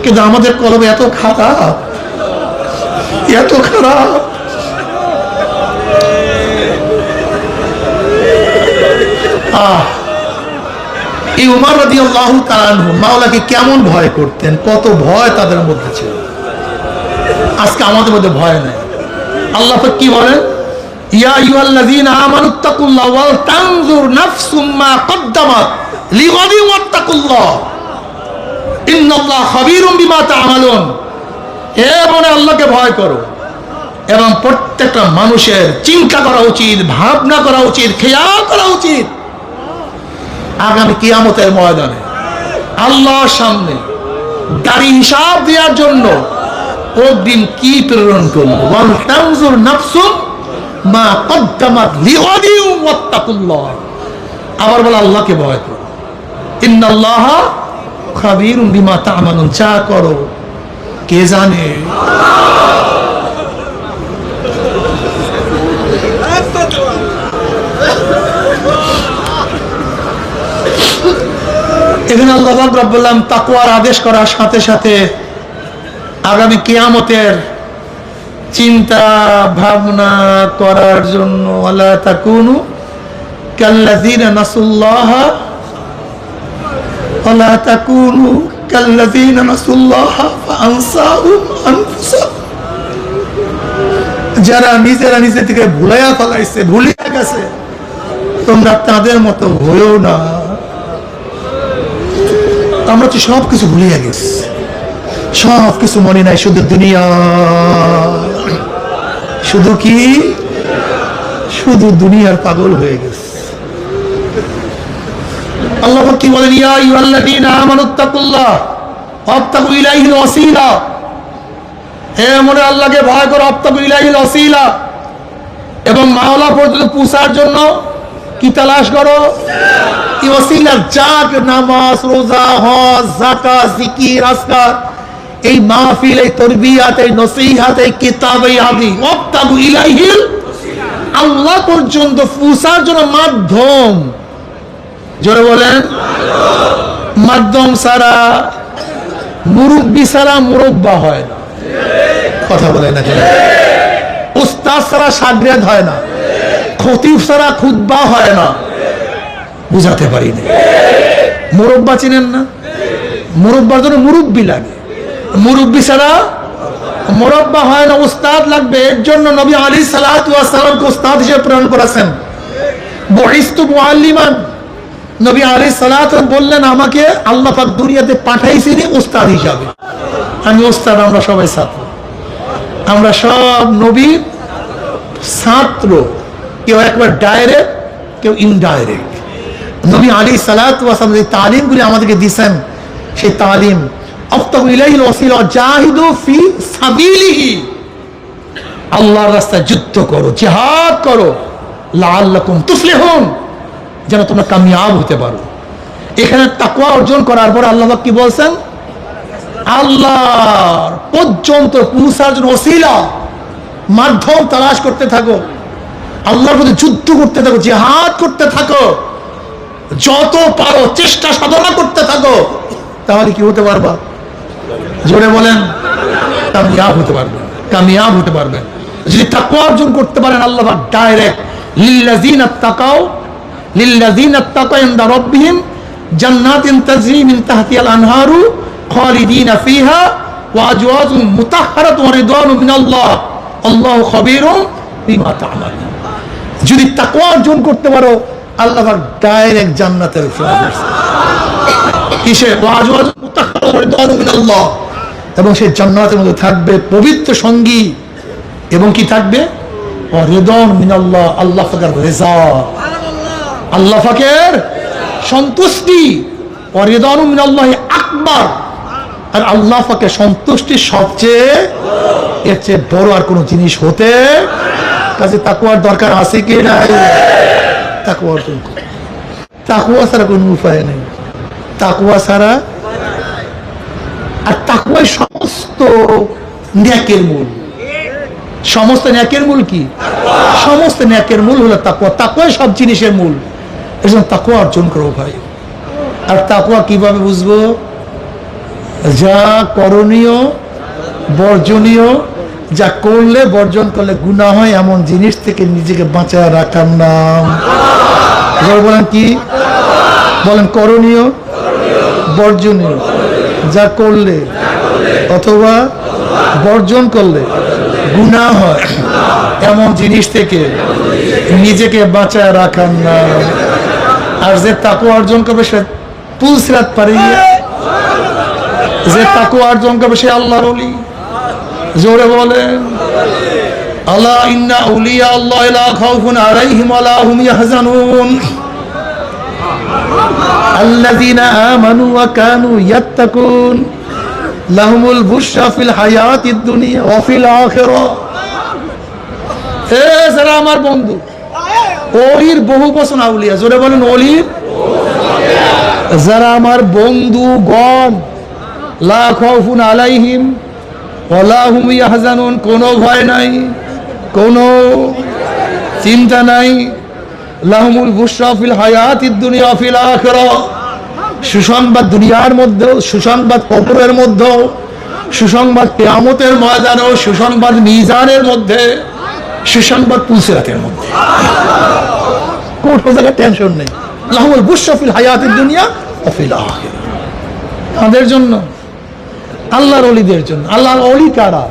কিন্তু আমাদের কলবে এত খারাপ, এত খারাপ। এই উমর রাদিয়াল্লাহু তাআলা আনহু মাওলাকে কেমন ভয় করতেন, কত ভয় তাদের মধ্যে ছিল। আজকে আমাদের মধ্যে ভয় নাই। আল্লাহ পাক কি বলেন? ইয়া আইয়ুহাল্লাযীনা আমানুত্তাকুল্লাহ ওয়াল তানজুর নাফসুম মা কদ্দামাত লিগাদিন ওয়াত্তাকুল্লাহ ইন্নাল্লাহ খাবীরুম বিমা তা'মালুন। এবং আল্লাহকে ভয় করো, এবং প্রত্যেকটা মানুষের চিন্তা করা উচিত, ভাবনা করা উচিত, খেয়াল করা উচিত আগামী কিয়ামতের ময়দানে আল্লাহর সামনে দাঁড়ি হিসাব দেওয়ার জন্য দিন কি প্রেরণ করলো। ওয়াল তানজুর নাফসুম মা কদ্দামাত লিগাদিন ওয়াত্তাকুল্লাহ। আবার বলে আল্লাহকে ভয় করো, ইন্নাল্লাহ খাবীরুম বিমা তা'মালুন। যা করো কে জানে। এখানে আল্লাহ রাব্বুল আলামিন তাকওয়ার আদেশ করার সাথে সাথে আগামী কিয়ামতের চিন্তা ভাবনা করার জন্য ওয়ালা তাকুনু কাল্লাযীনা নাসুল্লাহ ওয়ালা তাকুনু কাল্লাযীনা নাসুল্লাহ ফাআনসাহুম আনফুসাহুম। যারা নিজেরা নিজে থেকে ভুলাইয়া ফেলাইছে, ভুলিয়া গেছে, তোমরা তাদের মতো হয়েও না। আমরা তো সব কিছু ভুলিয়া গেছি, সব কিছু মনে নাই, শুধু দুনিয়া, শুধু কি, শুধু দুনিয়ার পাগল হয়ে গেছে। আল্লাহ কি বলেন, ইয়া আইয়ুহাল্লাযীনা আমানুত্তাকুল্লাহ ওয়াবতাগু ইলাইহিল ওয়াসিলা। হে মনে আল্লাহকে ভয় করো, ওয়াবতাগু ইলাইহিল ওয়াসিলা, এবং মাওলা পর্যন্ত পৌঁছার জন্য কি তালাশ করো, কি ওয়াসিলা। যাক নামাজ, রোজা, হজ, যাকাত, জিকির, আজকার, এই মাহফিল, এই তারবিয়াত, এই নসিহত, এই কিতাব, এই হাদিস, ওয়াবতাগু ইলাইহিল, আল্লাহ পর্যন্ত পৌঁছার জন্য মাধ্যম। জোরে বলেন, মাধ্যম ছাড়া, মুরব্বি ছাড়া মুরব্বা হয় না। কথা বলে না, উস্তাদ ছাড়া শাগরেদ হয় না, খতিব ছাড়া খুতবা হয় না। বুঝাতে পারি না। মুরব্বা চিনেন না? মুরব্বার জন্য মুরব্বি লাগে, মুরব্বি ছাড়া মুরব্বা হয় না, উস্তাদ লাগবে। এর জন্য নবী আলাইহিস সালাতু ওয়াস সালামকে উস্তাদ হিসেবে প্রেরণ করেছেন। বুইস্তু মুআল্লিমান, নবী আলাইহিস সালাতু বললেন, আমাকে আল্লাহ পাক দুনিয়াতে পাঠাইছেন উস্তাদ হিসাবে। আমি উস্তাদ, আমরা সবাই ছাত্র, আমরা সব নবীর ছাত্র। কেউ একবার ডাইরেক্ট, কেউ ইনডাইরেক্ট। নবী আলাইহিস সালাতু ওয়াস সালাম যে তালিমগুলি আমাদেরকে দিয়েছেন, সেই তালিম ওয়াবতাগু ইলাইহিল ওয়াসিলা জাহিদু ফি সাবিলিহি, আল্লাহর রাস্তায় যুদ্ধ করো, জিহাদ করো, লাআল্লাকুম তুফলিহুন, যেন তোমরা কামিয়াব হতে পারো। এখানে তাকওয়া অর্জন করার পর আল্লাহ কি বলছেন, আল্লাহর পর্যন্ত পৌঁছার জন্য ওসিলা, মাধ্যম তালাশ করতে থাকো, আল্লাহর প্রতি যুদ্ধ করতে থাকো, জিহাদ করতে থাকো, যত পারো চেষ্টা সাধনা করতে থাকো, তাহলে কি হতে পারবা? জোরে বলেন, কামিয়াব হতে পারবে, কামিয়াব হতে পারবে। যদি তাকওয়া অর্জন করতে পারেন, আল্লাহ ডাইরেক্ট লিল্লাযিনা তাকাও, লিল্লাযিনা তাকাও ইনদা রাব্বিহিম জান্নাতিন তাজরি মিন তাহতিহাল আনহারু খালিদিনা ফিহা ওয়া আজওয়াজুন মুতাহহারাতুন ওয়া রিদওয়ানুম মিনাল্লাহ আল্লাহু খাবীরুম বিমা তা'মালুন। যদি তাকওয়া অর্জন করতে পারো, আল্লাহ ডাইরেক্ট জান্নাতের কিসে, ওয়া আজওয়াজুন মুতাহহারাতুন ওয়া রিদওয়ানুম মিনাল্লাহ, এবং সেই জান্নাতের মধ্যে থাকবে পবিত্র সঙ্গী, এবং কি থাকবে, ওয়া রিদওয়ানুম মিনাল্লাহ, আল্লাহ পাকের রিজা, আল্লাহ পাকের সন্তুষ্টি। ওয়া রিদওয়ানুম মিনাল্লাহ আকবার, আর আল্লাহ পাকের সন্তুষ্টি সবচেয়ে, এর চেয়ে বড় আর কোনো জিনিস হতে। কাজে তাকওয়ার দরকার আছে কি নাই? তাকওয়া অর্জন করো। তাকওয়া ছাড়া কোনো উপায় নেই, তাকওয়া ছাড়া। আর তাকওয়াই সমস্ত নেকের মূল। সমস্ত নেকের মূল কি? সমস্ত নেকের মূল হলো তাকওয়া। তাকওয়াই সব জিনিসের মূল। এই জন্য তাকওয়া অর্জন করো ভাই। আর তাকওয়া কিভাবে বুঝবো? যা করণীয়, বর্জনীয়, যা করলে বর্জন করলে গুনাহ হয়, এমন জিনিস থেকে নিজেকে বাঁচায় রাখার নাম। বলেন কি? বলেন করণীয়, বর্জনীয়, যা করলে অথবা বর্জন করলে গুনাহ হয়, এমন জিনিস থেকে নিজেকে বাঁচায় রাখার নাম। আর যে তাকওয়া অর্জন করবে, সে পুলসিরাত পারে যে তাকওয়া অর্জন করবে সে আল্লাহর ওলি। জোরে বলেন আলা ইন্না আউলিয়া আল্লাহ লা খাউফুন আলাইহিম ওয়া লা হুম ইয়াহজানুন আল্লাযীনা আমানু ওয়া কানু ইয়াত্তাকুন লাহুমুল বুশরা ফিল হায়াতিদ দুনিয়া ওয়া ফিল আখিরাহ। যারা আমার বন্ধু, ওলির বহু বচন আউলিয়া। জোরে বলেন ওলির। যারা আমার বন্ধুগণ, লা খাউফুন আলাইহিম ওয়া লা হুম ইয়াহজানুন, কোনো ভয় নাই, কোনো চিন্তা নাই। লাহুমুল বুশরা ফিল হায়াতিদ দুনিয়া ওয়া ফিল আখিরাহ, সুসংবাদ দুনিয়ার মধ্যেও, সুসংবাদ কবরের মধ্যেও, সুসংবাদ কিয়ামতের ময়দানেও, সুসংবাদ মিজানের মধ্যে, সুসংবাদ পুলসিরাতের মধ্যে। কোনো জায়গায় টেনশন নেই। লাহুমুল বুশরা ফিল হায়াতিদ দুনিয়া ওয়া ফিল আখিরাহ। তাদের জন্য, আল্লাহর ওলিদের জন্য। আল্লাহর ওলি কারা?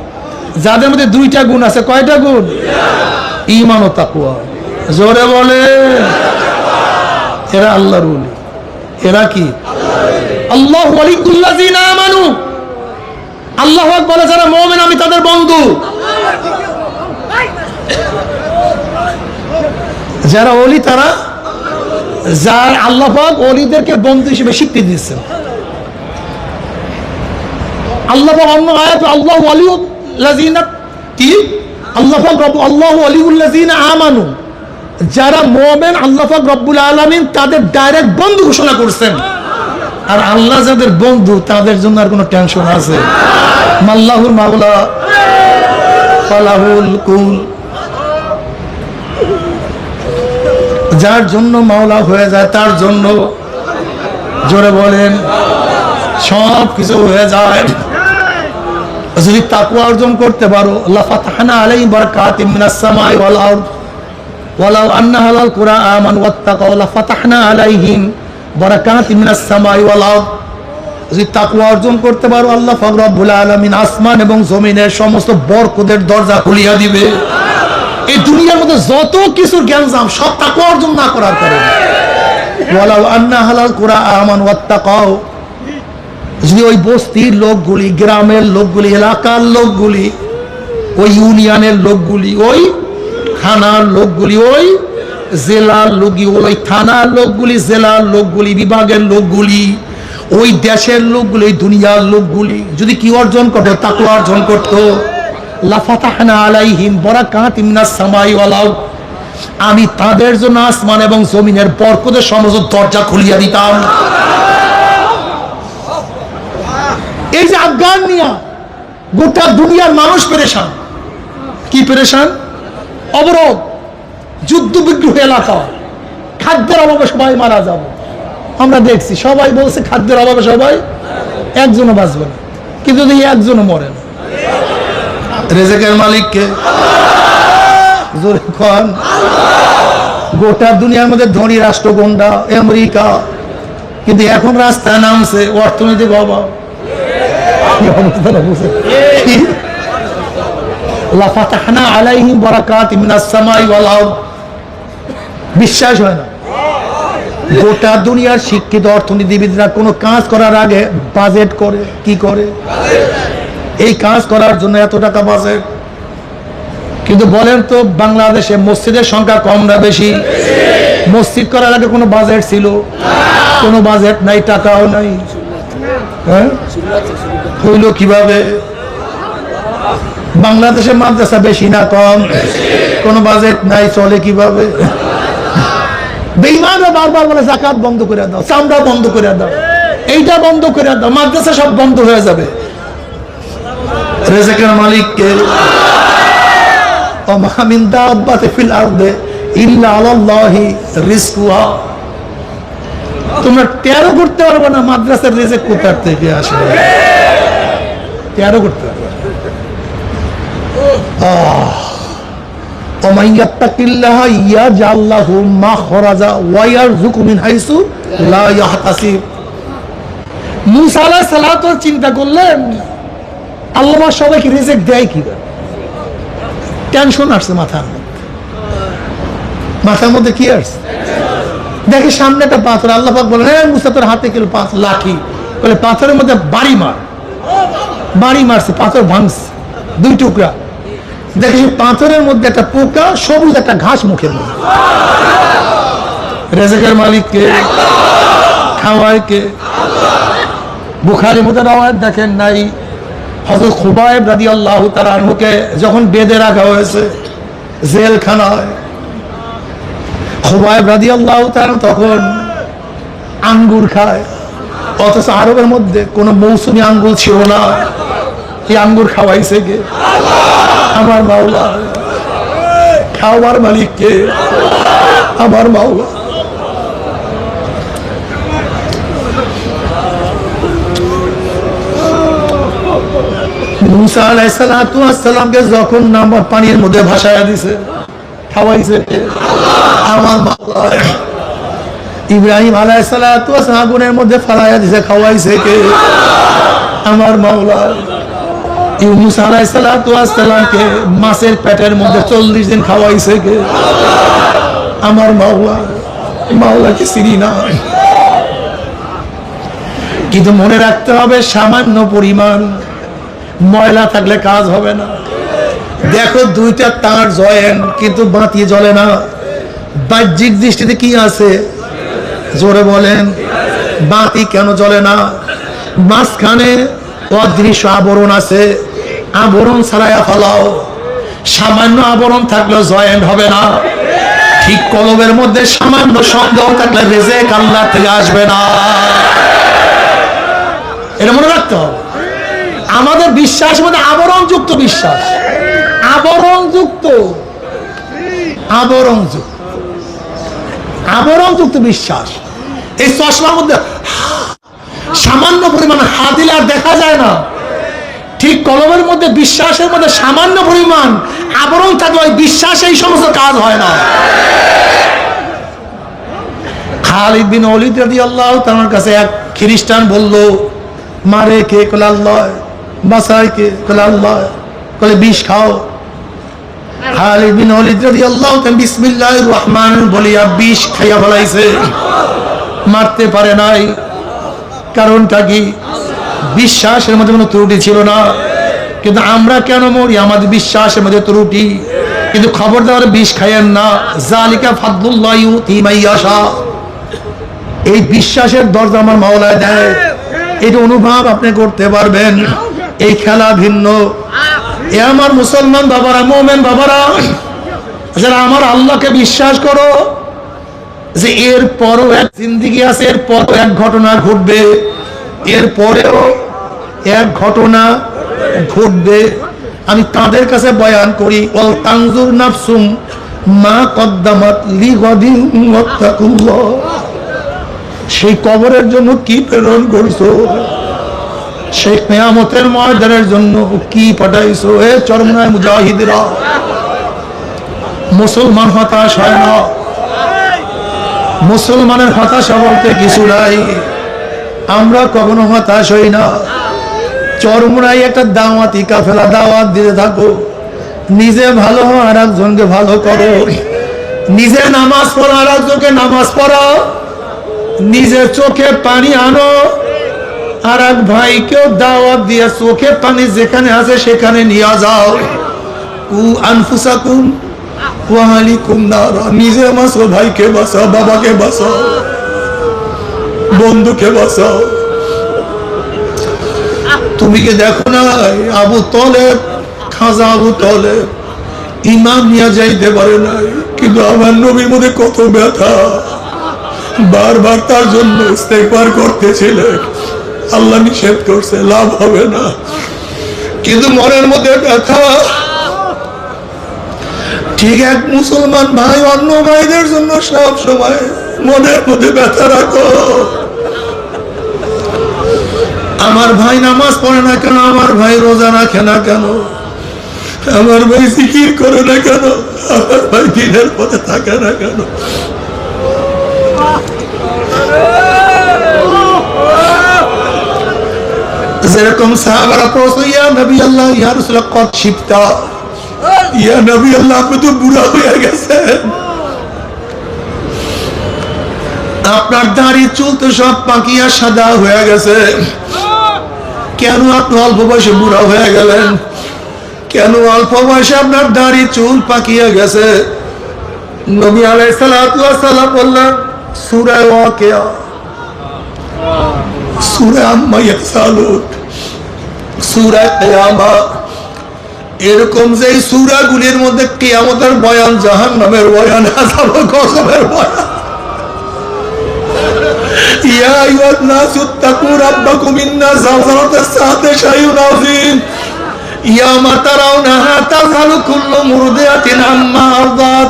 যাদের মধ্যে দুইটা গুণ আছে। কয়টা গুণ? ঈমান ও তাকওয়া। জোরে বলে, এরা আল্লাহর ওলি। এরা কি? আল্লাহু ওয়ালিউল্লাযিনা আমানু। আল্লাহ পাক বলে যারা মুমিন আমি তাদের বন্ধু। যারা ওলি তারা, যার আল্লাহ পাক ওলিদেরকে বন্ধু হিসেবে স্বীকৃতি দিচ্ছেন। আল্লাহ পাক অন্য আয়াতে আল্লাহু ওয়ালিউল্লাযিনা কি? আল্লাহ পাক আল্লাহু ওয়ালিউল্লাযিনা আমানু, যারা মুমিন আল্লাহ পাক রব্বুল আলামিন তাদের ডাইরেক্ট বন্ধু ঘোষণা করছেন। আর আল্লাহ যাদের বন্ধু তাদের জন্য আর কোনো টেনশন আছে? মাল্লাহুল মাওলা ফালাহুল কুল। যার জন্য মাওলা হয়ে যায় তার জন্য, জোরে বলেন, সব কিছু হয়ে যায়। যদি তাকওয়া অর্জন করতে পারো, লাফাতাহনা আলাইহিম বারাকাতিম মিনাস সামাই ওয়াল আরদ ওয়ালাউ আন্না আহলাল কুরআ আমানু ওয়াত্তাকাউ লাফাতাহনা আলাইহিম বারাকাতিম মিনাস সামাই ওয়াল আরদ। যদি তাকওয়া অর্জন করতে পারো, আল্লাহ পাক রব্বুল আলামিন আসমান এবং জমিনের সমস্ত বরকতের দরজা খুলিয়া দিবে। এই দুনিয়ার মধ্যে যত কিছু জ্ঞানজাম সব তাকওয়া অর্জন না করার কারণে। ওয়ালাউ আন্না আহলাল কুরআ আমানু ওয়াত্তাকাউ, যদি ওই বস্তির লোকগুলি, গ্রামের লোকগুলি, এলাকার লোকগুলি, ওই ইউনিয়নের লোকগুলি, ওই থানার লোকগুলি, ওই জেলার লোকগুলি, ওই থানার লোকগুলি, জেলার লোকগুলি, বিভাগের লোকগুলি, ওই দেশের লোকগুলি, ওই দুনিয়ার লোকগুলি যদি কি অর্জন করতো? তাকওয়া অর্জন করতো। লাফাতাহনা আলাইহিম বারাকাতিম মিনাস সামাই ওয়াল আরদ, আমি তাদের জন্য আসমান এবং জমিনের বরকতের সমস্ত দরজা খুলিয়া দিতাম। এই যে আফগান নিয়া গোটা দুনিয়ার মানুষ পেরেশান। কি পেরেশান? অবরোধ, যুদ্ধ বিগ্রহ এলাকা, খাদ্যের অভাবে সবাই মারা যাবে। আমরা দেখছি সবাই বলছে খাদ্যের অভাবে সবাই, একজনও বাঁচবে না। কিন্তু যদি একজনও মরে না, রিজিকের মালিককে জোরে কোন? গোটা দুনিয়ার মধ্যে ধনী রাষ্ট্র কোনটা? আমেরিকা। কিন্তু এখন রাস্তায় নামছে অর্থনৈতিক অভাব। লাফাতাহনা আলাইহিম বারাকাতিম মিনাস সামাই ওয়াল আরদ। বিশ্বাস হয় না? গোটা দুনিয়ার শিক্ষিত অর্থনীতিবিদরা কোনো কাজ করার আগে বাজেট করে। কি করে? এই কাজ করার জন্য এত টাকা বাজেট। কিন্তু বলেন তো বাংলাদেশে মসজিদের সংখ্যা কম না বেশি? মসজিদ করার আগে কোনো বাজেট ছিল? কোনো বাজেট নাই, টাকাও নাই। হ্যাঁ, হইল কিভাবে? বাংলাদেশে মাদ্রাসা বেশি না কম? কোনো বাজেট নাই, চলে কিভাবে? বেঈমানরা বারবার বলে যাকাত বন্ধ করে দাও, চামড়া বন্ধ করে দাও, এইটা বন্ধ করে দাও, মাদ্রাসা সব বন্ধ হয়ে যাবে। রিজিকের মালিক কে? ওয়া মা মিন দাব্বাতিন ফিল আরদি ইল্লা আলাল্লাহি রিজকুহা। তোমরা 13 করতে পারবে না মাদ্রাসার রিজিক কোথা থেকে আসে? 13 করতে পারবে না। ওয়া মান ইয়াত্তাকিল্লাহা ইয়াজআল লাহু মাখরাজা ওয়া ইয়ারযুকহু মিন হাইসু লা ইয়াহতাসিব। মুসা আলাইহিস সালাতু চিন্তা করলেন আল্লাহ সবাইকে রিজিক দেয় কিভাবে? টেনশন আসছে মাথার মধ্যে। মাথার মধ্যে কি আসছে? দেখে সামনে একটা পাথর, আল্লাহ পাক বলেন, হ্যাঁ মুসা তোর হাতে কেন লাঠি, বলে পাথরের মধ্যে বাড়ি মার। বাড়ি মারছে, পাথর ভাঙছে 2 টুকরা। দেখে সে পাথরের মধ্যে একটা পোকা, সবুজ একটা ঘাস মুখের মধ্যে। রেজেকের মালিক কে? খাওয়ায় কে? বুখারীর মধ্যে রওয়ায়াত দেখেন নাই, হযরত খুবাইব রাদিয়াল্লাহু তাআলা আনহুকে যখন বেঁধে রাখা হয়েছে জেলখানায়, খুবাইব রাদিয়াল্লাহু তাআলা তখন আঙ্গুর খায়, অথচ আরবের মধ্যে কোনো মৌসুমী আঙ্গুর ছিল না। এই আঙ্গুর খাওয়াইছে কে? আমার মাওলা। খাওয়ার মালিক কে? আমার মাওলা। মুসা আলাইহিস সালামকে যখন নামার পানির মধ্যে ভাসায়া দিছে, খাওয়াইছে কে? আমার মাওলা। ইব্রাহিম আলাইহিস সালাম আগুনের মধ্যে ফালাইয়া দিছে, খাওয়াইছে কে? আমার মাওলা। ইউনূস আলাইহিস সালামকে মাছের পেটের মধ্যে 40 দিন খাওয়াইছে কে? আমার মাওলা। মাওলাকে চিনি না, কিন্তু মনে রাখতে হবে সামান্য পরিমাণ ময়লা থাকলে কাজ হবে না। দেখো 2টা তার জয়েন, কিন্তু বাতি জ্বলে না। বাহ্যিক দৃষ্টিতে কি আছে? জোরে বলেন, বাতি কেন জ্বলে না? মাঝখানে অদৃশ্য আবরণ আছে, আবরণ ছাড়াইয়া ফেলাও। সামান্য আবরণ থাকলে জয়েন্ট হবে না। ঠিক কলবের মধ্যে সামান্য সন্দেহ থাকলে রিজিক আল্লাহ থেকে আসবে না। এটা মনে রাখতে হবে। আমাদের বিশ্বাস মধ্যে আবরণযুক্ত বিশ্বাস, আবরণযুক্ত আবরণযুক্ত বিশ্বাস। এই চশমার মধ্যে সামান্য পরিমাণ হাত দিলে আর দেখা যায় না। ঠিক কলমের মধ্যে বিশ্বাসের মধ্যে সামান্য পরিমাণ আবরণ থাকলে ওই বিশ্বাসে এই সমস্ত কাজ হয় না। খালিদ বিন ওয়ালিদ রাদিয়াল্লাহু তাআলার কাছে এক খ্রিস্টান বলল, মারে কে? কল আল্লাহ। বাসায় কে? কল আল্লাহ। কলে বিষ খাও। খালিদ বিন ওয়ালিদ রাদিয়াল্লাহু তাআলা বিসমিল্লাহির রহমানির বলিয়া বিষ খাইয়া ফেলাইছে, মারতে পারে নাই। কারণটা কি? বিশ্বাসের মধ্যে কোনো ত্রুটি ছিল না। কিন্তু আমরা কেন মরি? আমাদের বিশ্বাসের মধ্যে ত্রুটি। কিন্তু খবরদার বিষ খাইয়েন না। যালিকা ফাদলুল্লাহি ইউতি মাইয়াশা। এই বিশ্বাসের দরজা আমার মাওলা দেয়, এটা অনুভব আপনি করতে পারবেন। এই খেলা ভিন্ন। এ আমার মুসলমান বাবারা, মুমিন বাবারা, যারা আমার আল্লাহকে বিশ্বাস করো যে এর পরও এক জিন্দেগি আছে, এর পরও এক ঘটনা ঘটবে, এর পরেও এক ঘটনা ঘটবে। আমি তাদের কাছে বয়ান করি, ওয়াল তানজুর নাফসুম মা কদ্দামাত লিগাদিন ওয়াত্তাকুল্লাহ। সেই কবরের জন্য কি প্রেরণ করছো? সেই কিয়ামতের ময়দানের জন্য কি পাঠাইছো? এ চরমনায় মুজাহিদরা, মুসলমান হতাশ হয় না। মুসলমানের হতাশা বলতে কিছু নাই। আমরা কখনো হতাশ হই না। চরমনায় একটা দাওয়াতি কাফেলা দাওয়াত দিতে থাকো। নিজে ভালো হও, আর একজনকে ভালো করো। নিজে নামাজ পড়ো, আর একজনকে নামাজ পড়ো। নিজের চোখে পানি আনো, আর এক ভাইকেও দাওয়াত দিয়ে চোখে পানি যেখানে আছে সেখানে নিয়ে যাও। কু আনফুসাকুম ওয়া আহলিকুম নারা। নিজে বাঁচো, ভাইকে বাঁচাও, বাবাকে বাঁচাও, বন্ধুকে বাঁচাও। তুমি কি দেখো না আবু তলেব, খাজা আবু তলেব ইমাম নিয়ে যাইতে পারে নাই, কিন্তু আমার নবীর মধ্যে কত ব্যথা। বারবার তার জন্য ইস্তেগফার করতেছিলেন। আল্লাহ নিষেধ করছে, লাভ হবে না, কিন্তু মনের মধ্যে ব্যথা। ঠিক এক মুসলমান ভাই অন্য ভাইদের জন্য সব সময় মনের মধ্যে ব্যথা রাখো। আমার ভাই নামাজ পড়ে না কেন? আমার ভাই রোজা রাখে না কেন? আমার ভাই জিকির করে না কেন? আমার ভাই দিনের পথে থাকে না কেন? যেরকম সাহাবারা পড়তো, ইয়া নবী আল্লাহ, ইয়া রাসূলুল্লাহ, কদ শিবতা, ইয়া নবী আল্লাহ, আপনি তো বুড়া হয়ে গেছেন। আপনার দাড়ি চুল তো সব পাকিয়া সাদা হয়ে গেছে, কেন আপনি অল্প বয়সে বুড়া হয়ে গেলেন? কেন অল্প বয়সে আপনার দাড়ি চুল পাকিয়ে গেছে? নবী আলাইহিস সালাতু ওয়াস সালাম বললেন, সূরা ওয়াকিয়া, সূরা আম্মা ইয়াসালুন, সূরা কিয়ামা, এরকম যে সূরাগুলির মধ্যে কিয়ামতের বয়ান, জাহান্নামের বয়ান, আযাবের গজবের বয়ান। ইয়া আইয়ুহান নাসু তাকু রাব্বাকুম ইন্না যালজালাতাস সাআতি শাইউন আযীম ইয়াওমা তারাউনাহা তাযহালু কুল্লু মুরদিআতিন আম্মা আরদাত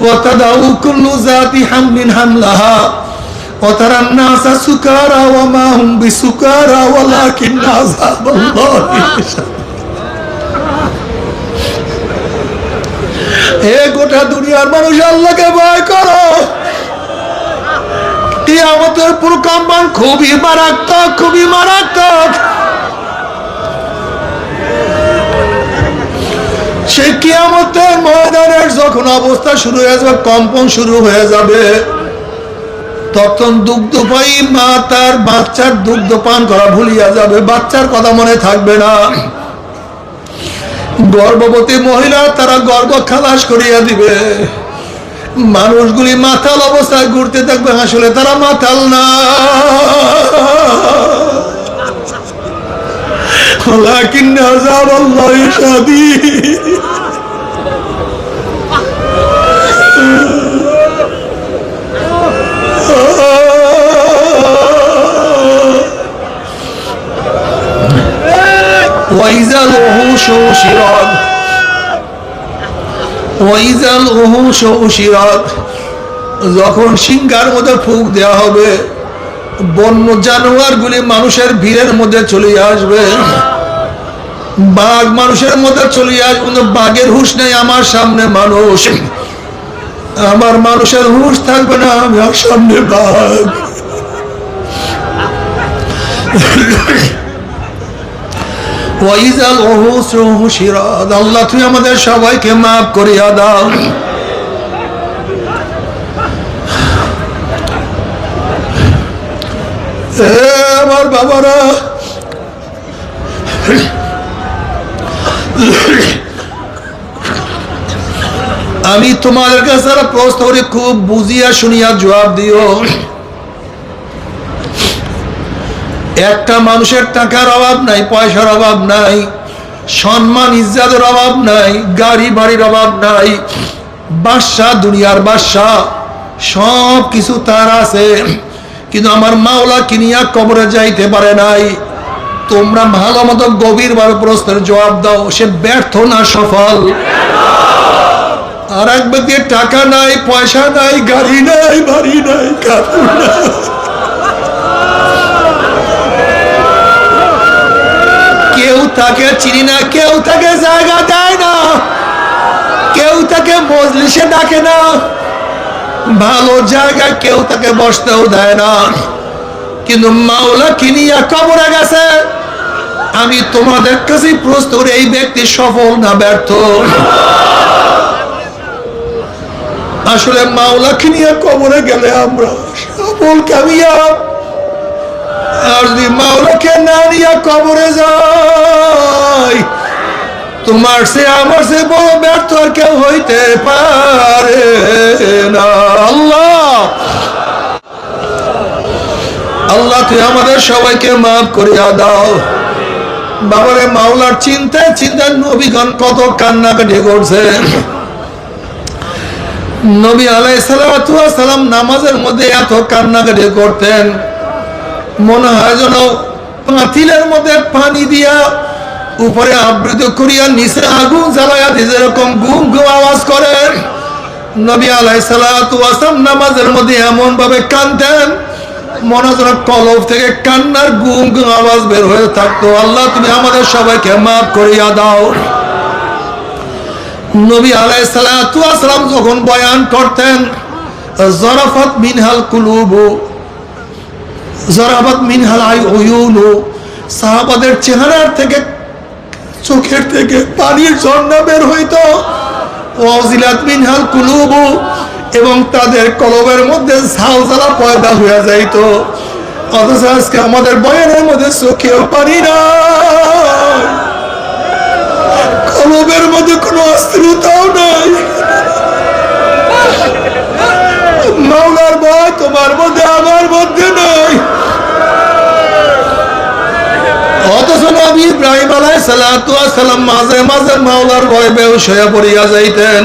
ওয়া তাদাউ কুল্লু যাতি হামলিন হামলাহা ওয়া তারান নাসা সুকারা ওয়া মা হুম বিসুকারা ওয়ালাকিন্না আযাবাল্লাহি শাদীদ। হে গোটা দুনিয়ার মানুষ, আল্লাহকে ভয় করো। কিয়ামতের প্রকম্পন খুবই মারাত্মক, খুবই মারাত্মক। সেই কিয়ামতের ময়দানের যখন অবস্থা শুরু হয়ে যাবে, কম্পন শুরু হয়ে যাবে, তখন দুগ্ধপায়ী মা তার বাচ্চার দুগ্ধ পান করা ভুলিয়া যাবে, বাচ্চার কথা মনে থাকবে না। গর্ভবতী মহিলা তারা গর্ভ খালাস করিয়া দিবে। মানুষগুলি মাতাল অবস্থায় ঘুরতে থাকবে, আসলে তারা মাতাল না, ওয়ালাকিন্না আযাবাল্লাহি শাদীদ। ওয়াইজাল উহুশু শিরাত, ওয়াইজাল উহুশু শিরাত, যখন সিংহার মধ্যে ফুঁক দেওয়া হবে, বন্য জানোয়ারগুলি মানুষের ভিড়ের মধ্যে চলে আসবে। বাঘ মানুষের মধ্যে চলে আসবে, বাঘের হুঁশ নেই, আমার সামনে মানুষ, আমার মানুষের হুঁশ থাকবে না, আমার সামনে বাঘ। ওয়াইজাল উহুশু শিরাত, আল্লাহ তুই আমাদের সবাইকে মাফ করিয়া দাও। আমার বাবারা, আমি তোমাদের কাছে প্রশ্ন করি, খুব বুঝিয়া শুনিয়া জবাব দিও। একটা মানুষের টাকার অভাব নাই, পয়সার অভাব নাই, সম্মান ইজ্জতের অভাব নাই, গাড়ি বাড়ির অভাব নাই, বাদশা, দুনিয়ার বাদশা, সব কিছু তার আছে, কিন্তু আমার মাওলা কিনিয়া কবরে যাইতে পারে নাই। তোমরা ভালো মতো গভীরভাবে প্রশ্নের জবাব দাও, সে ব্যর্থ না সফল? আর এক ব্যক্তির টাকা নাই, পয়সা নাই, গাড়ি নাই, বাড়ি নাই, কাপড় নাই, কেউ তাকে চিনি না, কেউ তাকে জায়গা দেয় না, কেউ তাকে মজলিসে ডাকে না, ভালো জায়গা কেউ তাকে বসতেও দেয় না, কিন্তু মাওলা কিনিয়া কবরে গেছে। আমি তোমাদের কাছে প্রশ্ন করি, এই ব্যক্তি সফল না ব্যর্থ? আসলে মাওলা কিনিয়া কবরে গেলে আমরা সফল, কামিয়াব। আর যদি মাওলাকে না নিয়া কবরে যাই, তোমার সে আমার সে বড় ব্যর্থ আর কেউ হইতে পারে না। আল্লাহ, আল্লাহ তুই আমাদের সবাইকে মাফ করিয়া দাও। বাবারে, মাওলার চিন্তায় চিন্তায় নবীগণ কত কান্নাকাটি করছে। নবী আলাইহিস সালাতু ওয়াস সালাম নামাজের মধ্যে এত কান্নাকাটি করতেন, মনে হয় যেন পাতিলের মধ্যে পানি দিয়া উপরে আবৃত করিয়া নিচে আগুন জ্বালাইয়া দিয়ে যেরকম গুম গুম আওয়াজ করে, নবী আলাইহিস সালাতু ওয়াস সালাম নামাজের মধ্যে এমন ভাবে কাঁদতেন, মনে যেন কলব থেকে কান্নার গুম গুম আওয়াজ বের হয়ে থাকতো। আল্লাহ তুমি আমাদের সবাইকে মাফ করিয়া দাও। নবী আলাইহিস সালাতু ওয়াস সালাম যখন বয়ান করতেন, জরাফাত মিনহাল কুলুবু, জরাফাত মিনহাল আইয়ুনু, সাহাবাদের চেহারার থেকে, চোখের থেকে পানির ঝর্ণা বের হইতো। ওয়াজিলাত মিনহাল কুলুবু, এবং তাদের কলবের মধ্যে ঝালঝালা পয়দা হয়ে যাইত। অথচ আজকে আমাদের বয়ানের মধ্যে চোখেও পানি না, কলবের মধ্যে কোনো অস্থিরতাও নাই। মাওলার ভয় তোমার মধ্যে আমার মধ্যে নাই। অথচ নবী ইব্রাহিম আলাইহিস সালাতু ওয়াস সালাম মাঝে মাঝে মাওলার ভয়ে বেহুশ হয়ে পড়িয়া যাইতেন।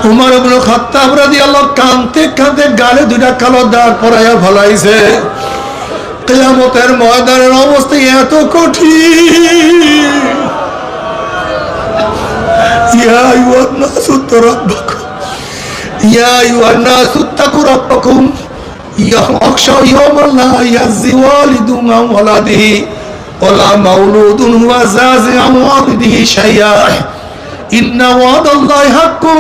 উমর ইবনে খাত্তাব রাদিয়াল্লাহু কাঁদতে কাঁদতে গালে দুইটা কালো দাগ পরাইয়া ফলাইছে। কিয়ামতের ময়দানের অবস্থা এত কঠিন। ইয়া আইয়ুহান নাসু রাব্বাকুম, ইয়া আইয়ুহান নাসু তাকু রাব্বাকুম ইয়াখশা ইয়াওমান লা ইয়াজি ওয়ালিদুন আন ওয়ালাদিহি ওয়ালা মাউলুদুন হুয়া জাযি আন ওয়ালিদিহি শাইআ ইন্না ওয়াদাল্লাহি হাক্কুন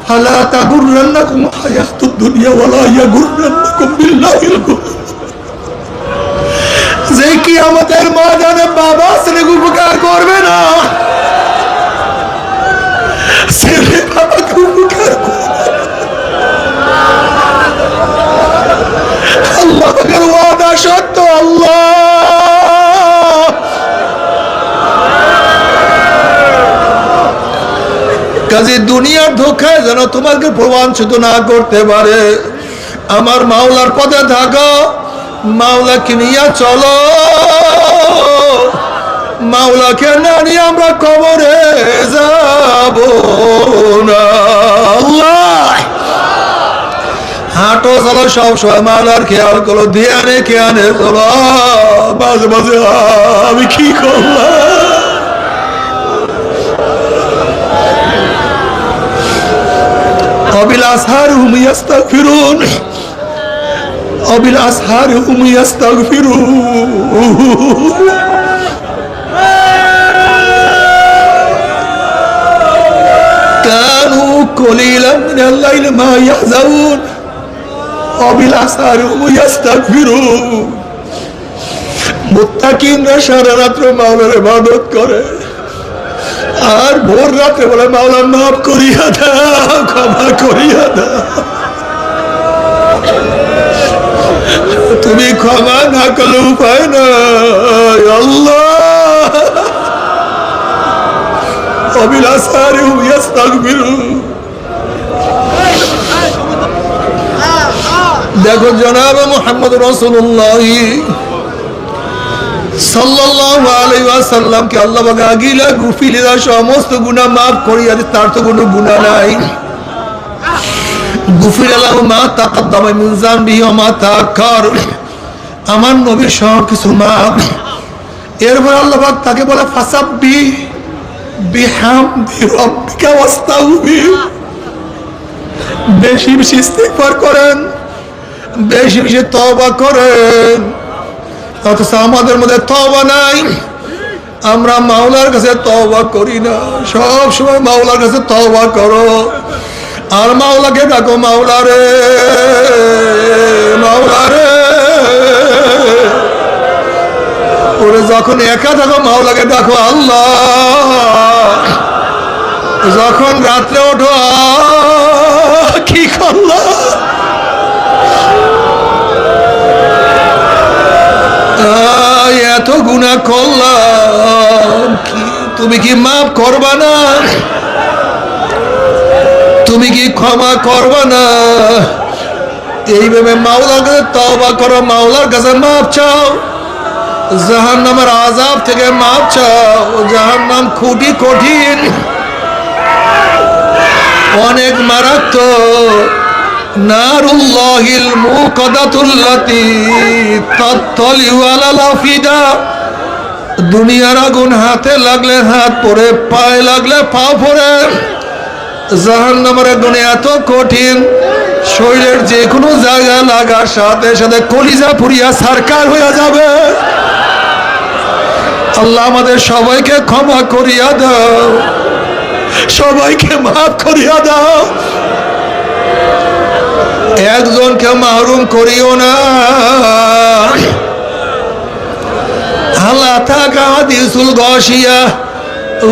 ফালা তাগুররান্নাকুম হায়াতুদ দুনিয়া ওয়ালা ইয়াগুররান্নাকুম বিল্লাহিল গুরুর। যে কিয়ামতের ময়দানে বাবা ছেলেকে উপকার করবে না, ছেলে বাবাকে উপকার করবে। আল্লাহর ওয়াদা সত্য। আল্লাহ কাজে দুনিয়ার ধোঁকায় যেন তোমাকে প্রবঞ্চিত না করতে পারে। আমার মাওলার পথে থাকো, মাওলাকে নিয়ে চলো। মাওলাকে না নিয়ে আমরা কবরে যাব না। আল্লাহ হাঁটো চলো, সবসময় মাওলার খেয়াল করো, ধ্যানে খেয়ালে চলো। মাঝে মাঝে আমি কি করলাম? وبالأسحار هم يستغفرون وبالأسحار هم يستغفرون كانوا قليلا من الليل ما يحزنون وبالأسحار هم يستغفرون মুত্তাকিনরা সারা রাত্র মাওলার ইবাদত করে, আর ভোর রাত্রে বলে মাওলা মাফ করিয়া দাও, ক্ষমা করিয়া দাও। তুমি ক্ষমা না করলে উপায় নাই। আল্লাহ অবিলাসারে ইয়াস্তাগফিরুন। দেখো জনাবে মুহাম্মদ রাসূলুল্লাহ সাল্লাল্লাহু আলাইহি ওয়াসাল্লামকে আল্লাহ পাক আগিলা গুফিলা সমস্ত গুনাহ মাফ করিয়া দিতে, তার তো কোনো গুনাহ নাই। গুফিরা লাহু মা তাকাদ্দামা মিন যামবিহি ওয়া মা তাআখার, আমার নবীর সব কিছু মাফ। এরপর আল্লাহ পাক তাকে বলে ফাসাব্বি বিহামদি রাব্বিকা ওয়াস্তাগফির, বেশি বেশি ইস্তিগফার করেন, বেশি বেশি তওবা করেন। অথচ আমাদের মধ্যে তওবা নাই, আমরা মাওলার কাছে তওবা করি না। সব সময় মাওলার কাছে তওবা করো, আর মাওলাকে ডাকো, মাওলা রে মাওলা রে। ওরে যখন একা থাকো মাওলাকে ডাকো আল্লাহ, যখন রাত্রে ওঠো কি করলা, এত গুনাহ করলাম, তুমি কি মাফ করবা না? তুমি কি ক্ষমা করবা না? এইভাবে মাওলার কাছে তওবা করো, মাওলার কাছে মাফ চাও, জাহান্নামের আযাব থেকে মাফ চাও। জাহান্নাম খুবই কঠিন, অনেক মারাত্মক। নারুল্লাহিল মুকাদাতুল্লাতী তাত্তালিউ আলাল আফিদা, দুনিয়ার আগুন হাতে লাগলে হাত পড়ে, পায়ে লাগলে পা পড়ে। জাহান্নামের আগুন এত কঠিন, শরীরের যে কোনো জায়গায় লাগার সাথে সাথে কলিজা পুড়িয়া ছারখার হয়ে যাবে। আল্লাহ আমাদের সবাইকে ক্ষমা করিয়া দাও, সবাইকে মাফ করিয়া দাও, একজনকে মাহরুম করিও না। আল্লাহ তাআলা হাদিসুল গাশিয়া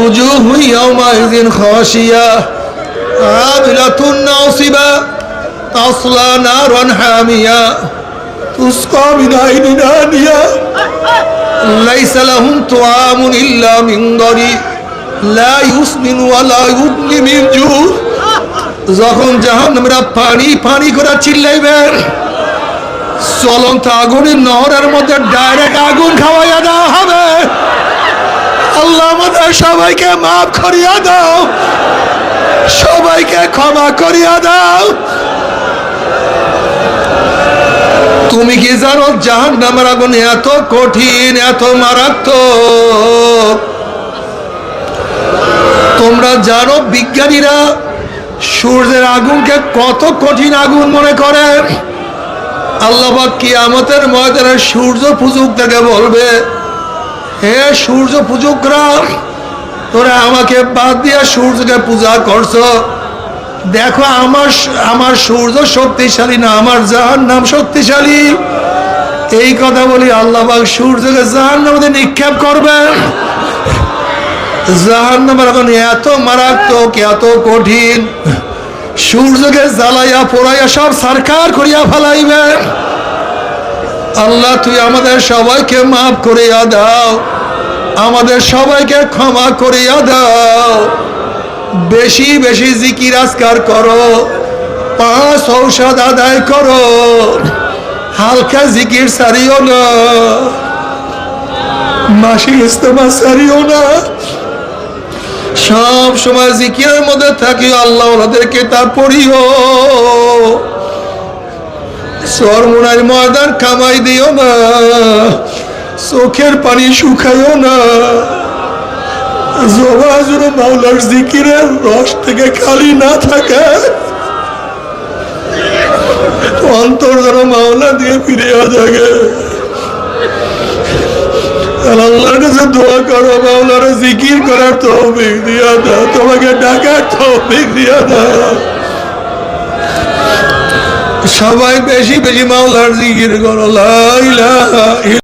উজুহু ইয়াওমাইযিন খাশিয়া আমিলাতুন নাসিবা তাসলা নারান হামিয়া তুসকা মিন আইনিন আনিয়া লাইসা লাহুম তুআমুন ইল্লা মিন দারি লা ইউসমিনু ওয়া লা ইউগনি মিন জু। যখন জাহান্নামীরা পানি পানি করে চিল্লাইবে, চলন্ত আগুনের নহরের মধ্যে ডাইরেক্ট আগুন খাওয়াইয়া দেওয়া হবে। আল্লাহ আমাদের সবাইকে মাফ করিয়া দাও, সবাইকে ক্ষমা করিয়া দাও। তুমি কি জানো জাহান্নামের আগুন এত কঠিন, এত মারাত্মক? তোমরা জানো বিজ্ঞানীরা সূর্যের আগুনকে কত কঠিন আগুন মনে করে? আল্লাহ পাক কিয়ামতের ময়দানে সূর্য পূজকদেরকে বলবে, হে সূর্য পূজকরা, তোরা আমাকে বাদ দিয়া সূর্যকে পূজা করছো, দেখো আমার সূর্য শক্তিশালী না, আমার জাহান্নাম শক্তিশালী। এই কথা বলি আল্লাহ পাক সূর্যকে জাহান্নামে নিক্ষেপ করবে। জাহান্নামের আগুন এত মারাত্মক, এত কঠিন, সূর্যকে জ্বালাইয়া পোড়াইয়া সব সরকার করিয়া ফেলাইবে। আল্লাহ তুই আমাদের সবাইকে মাফ করিয়া দাও, আমাদের সবাইকে ক্ষমা করিয়া দাও। বেশি বেশি জিকির আজকার করো, 5 ঔষধ আদায় করো, হালকা জিকির সারিও না, মাসিক ইস্তেমা সারিও না, সব সময় জিকিরের মধ্যে থাকিও। আল্লাহ ওনাদেরকে তা পড়িও। সরমুনার ময়দান কামাই দিও না, চোখের পানি শুকাইও না। জবা জোরে মাওলার জিকিরের রস থেকে খালি না থাকে, অন্তর যেন মাওলা দিয়ে ফিরে থাকে। আল্লাহর কাছে দোয়া করো, মাওলার জিকির করার তৌফিক দিয়া দাও, তোমাকে ডাকার তৌফিক দিয়া দাও। সবাই বেশি বেশি মাওলার জিকির করো, লা ইলাহা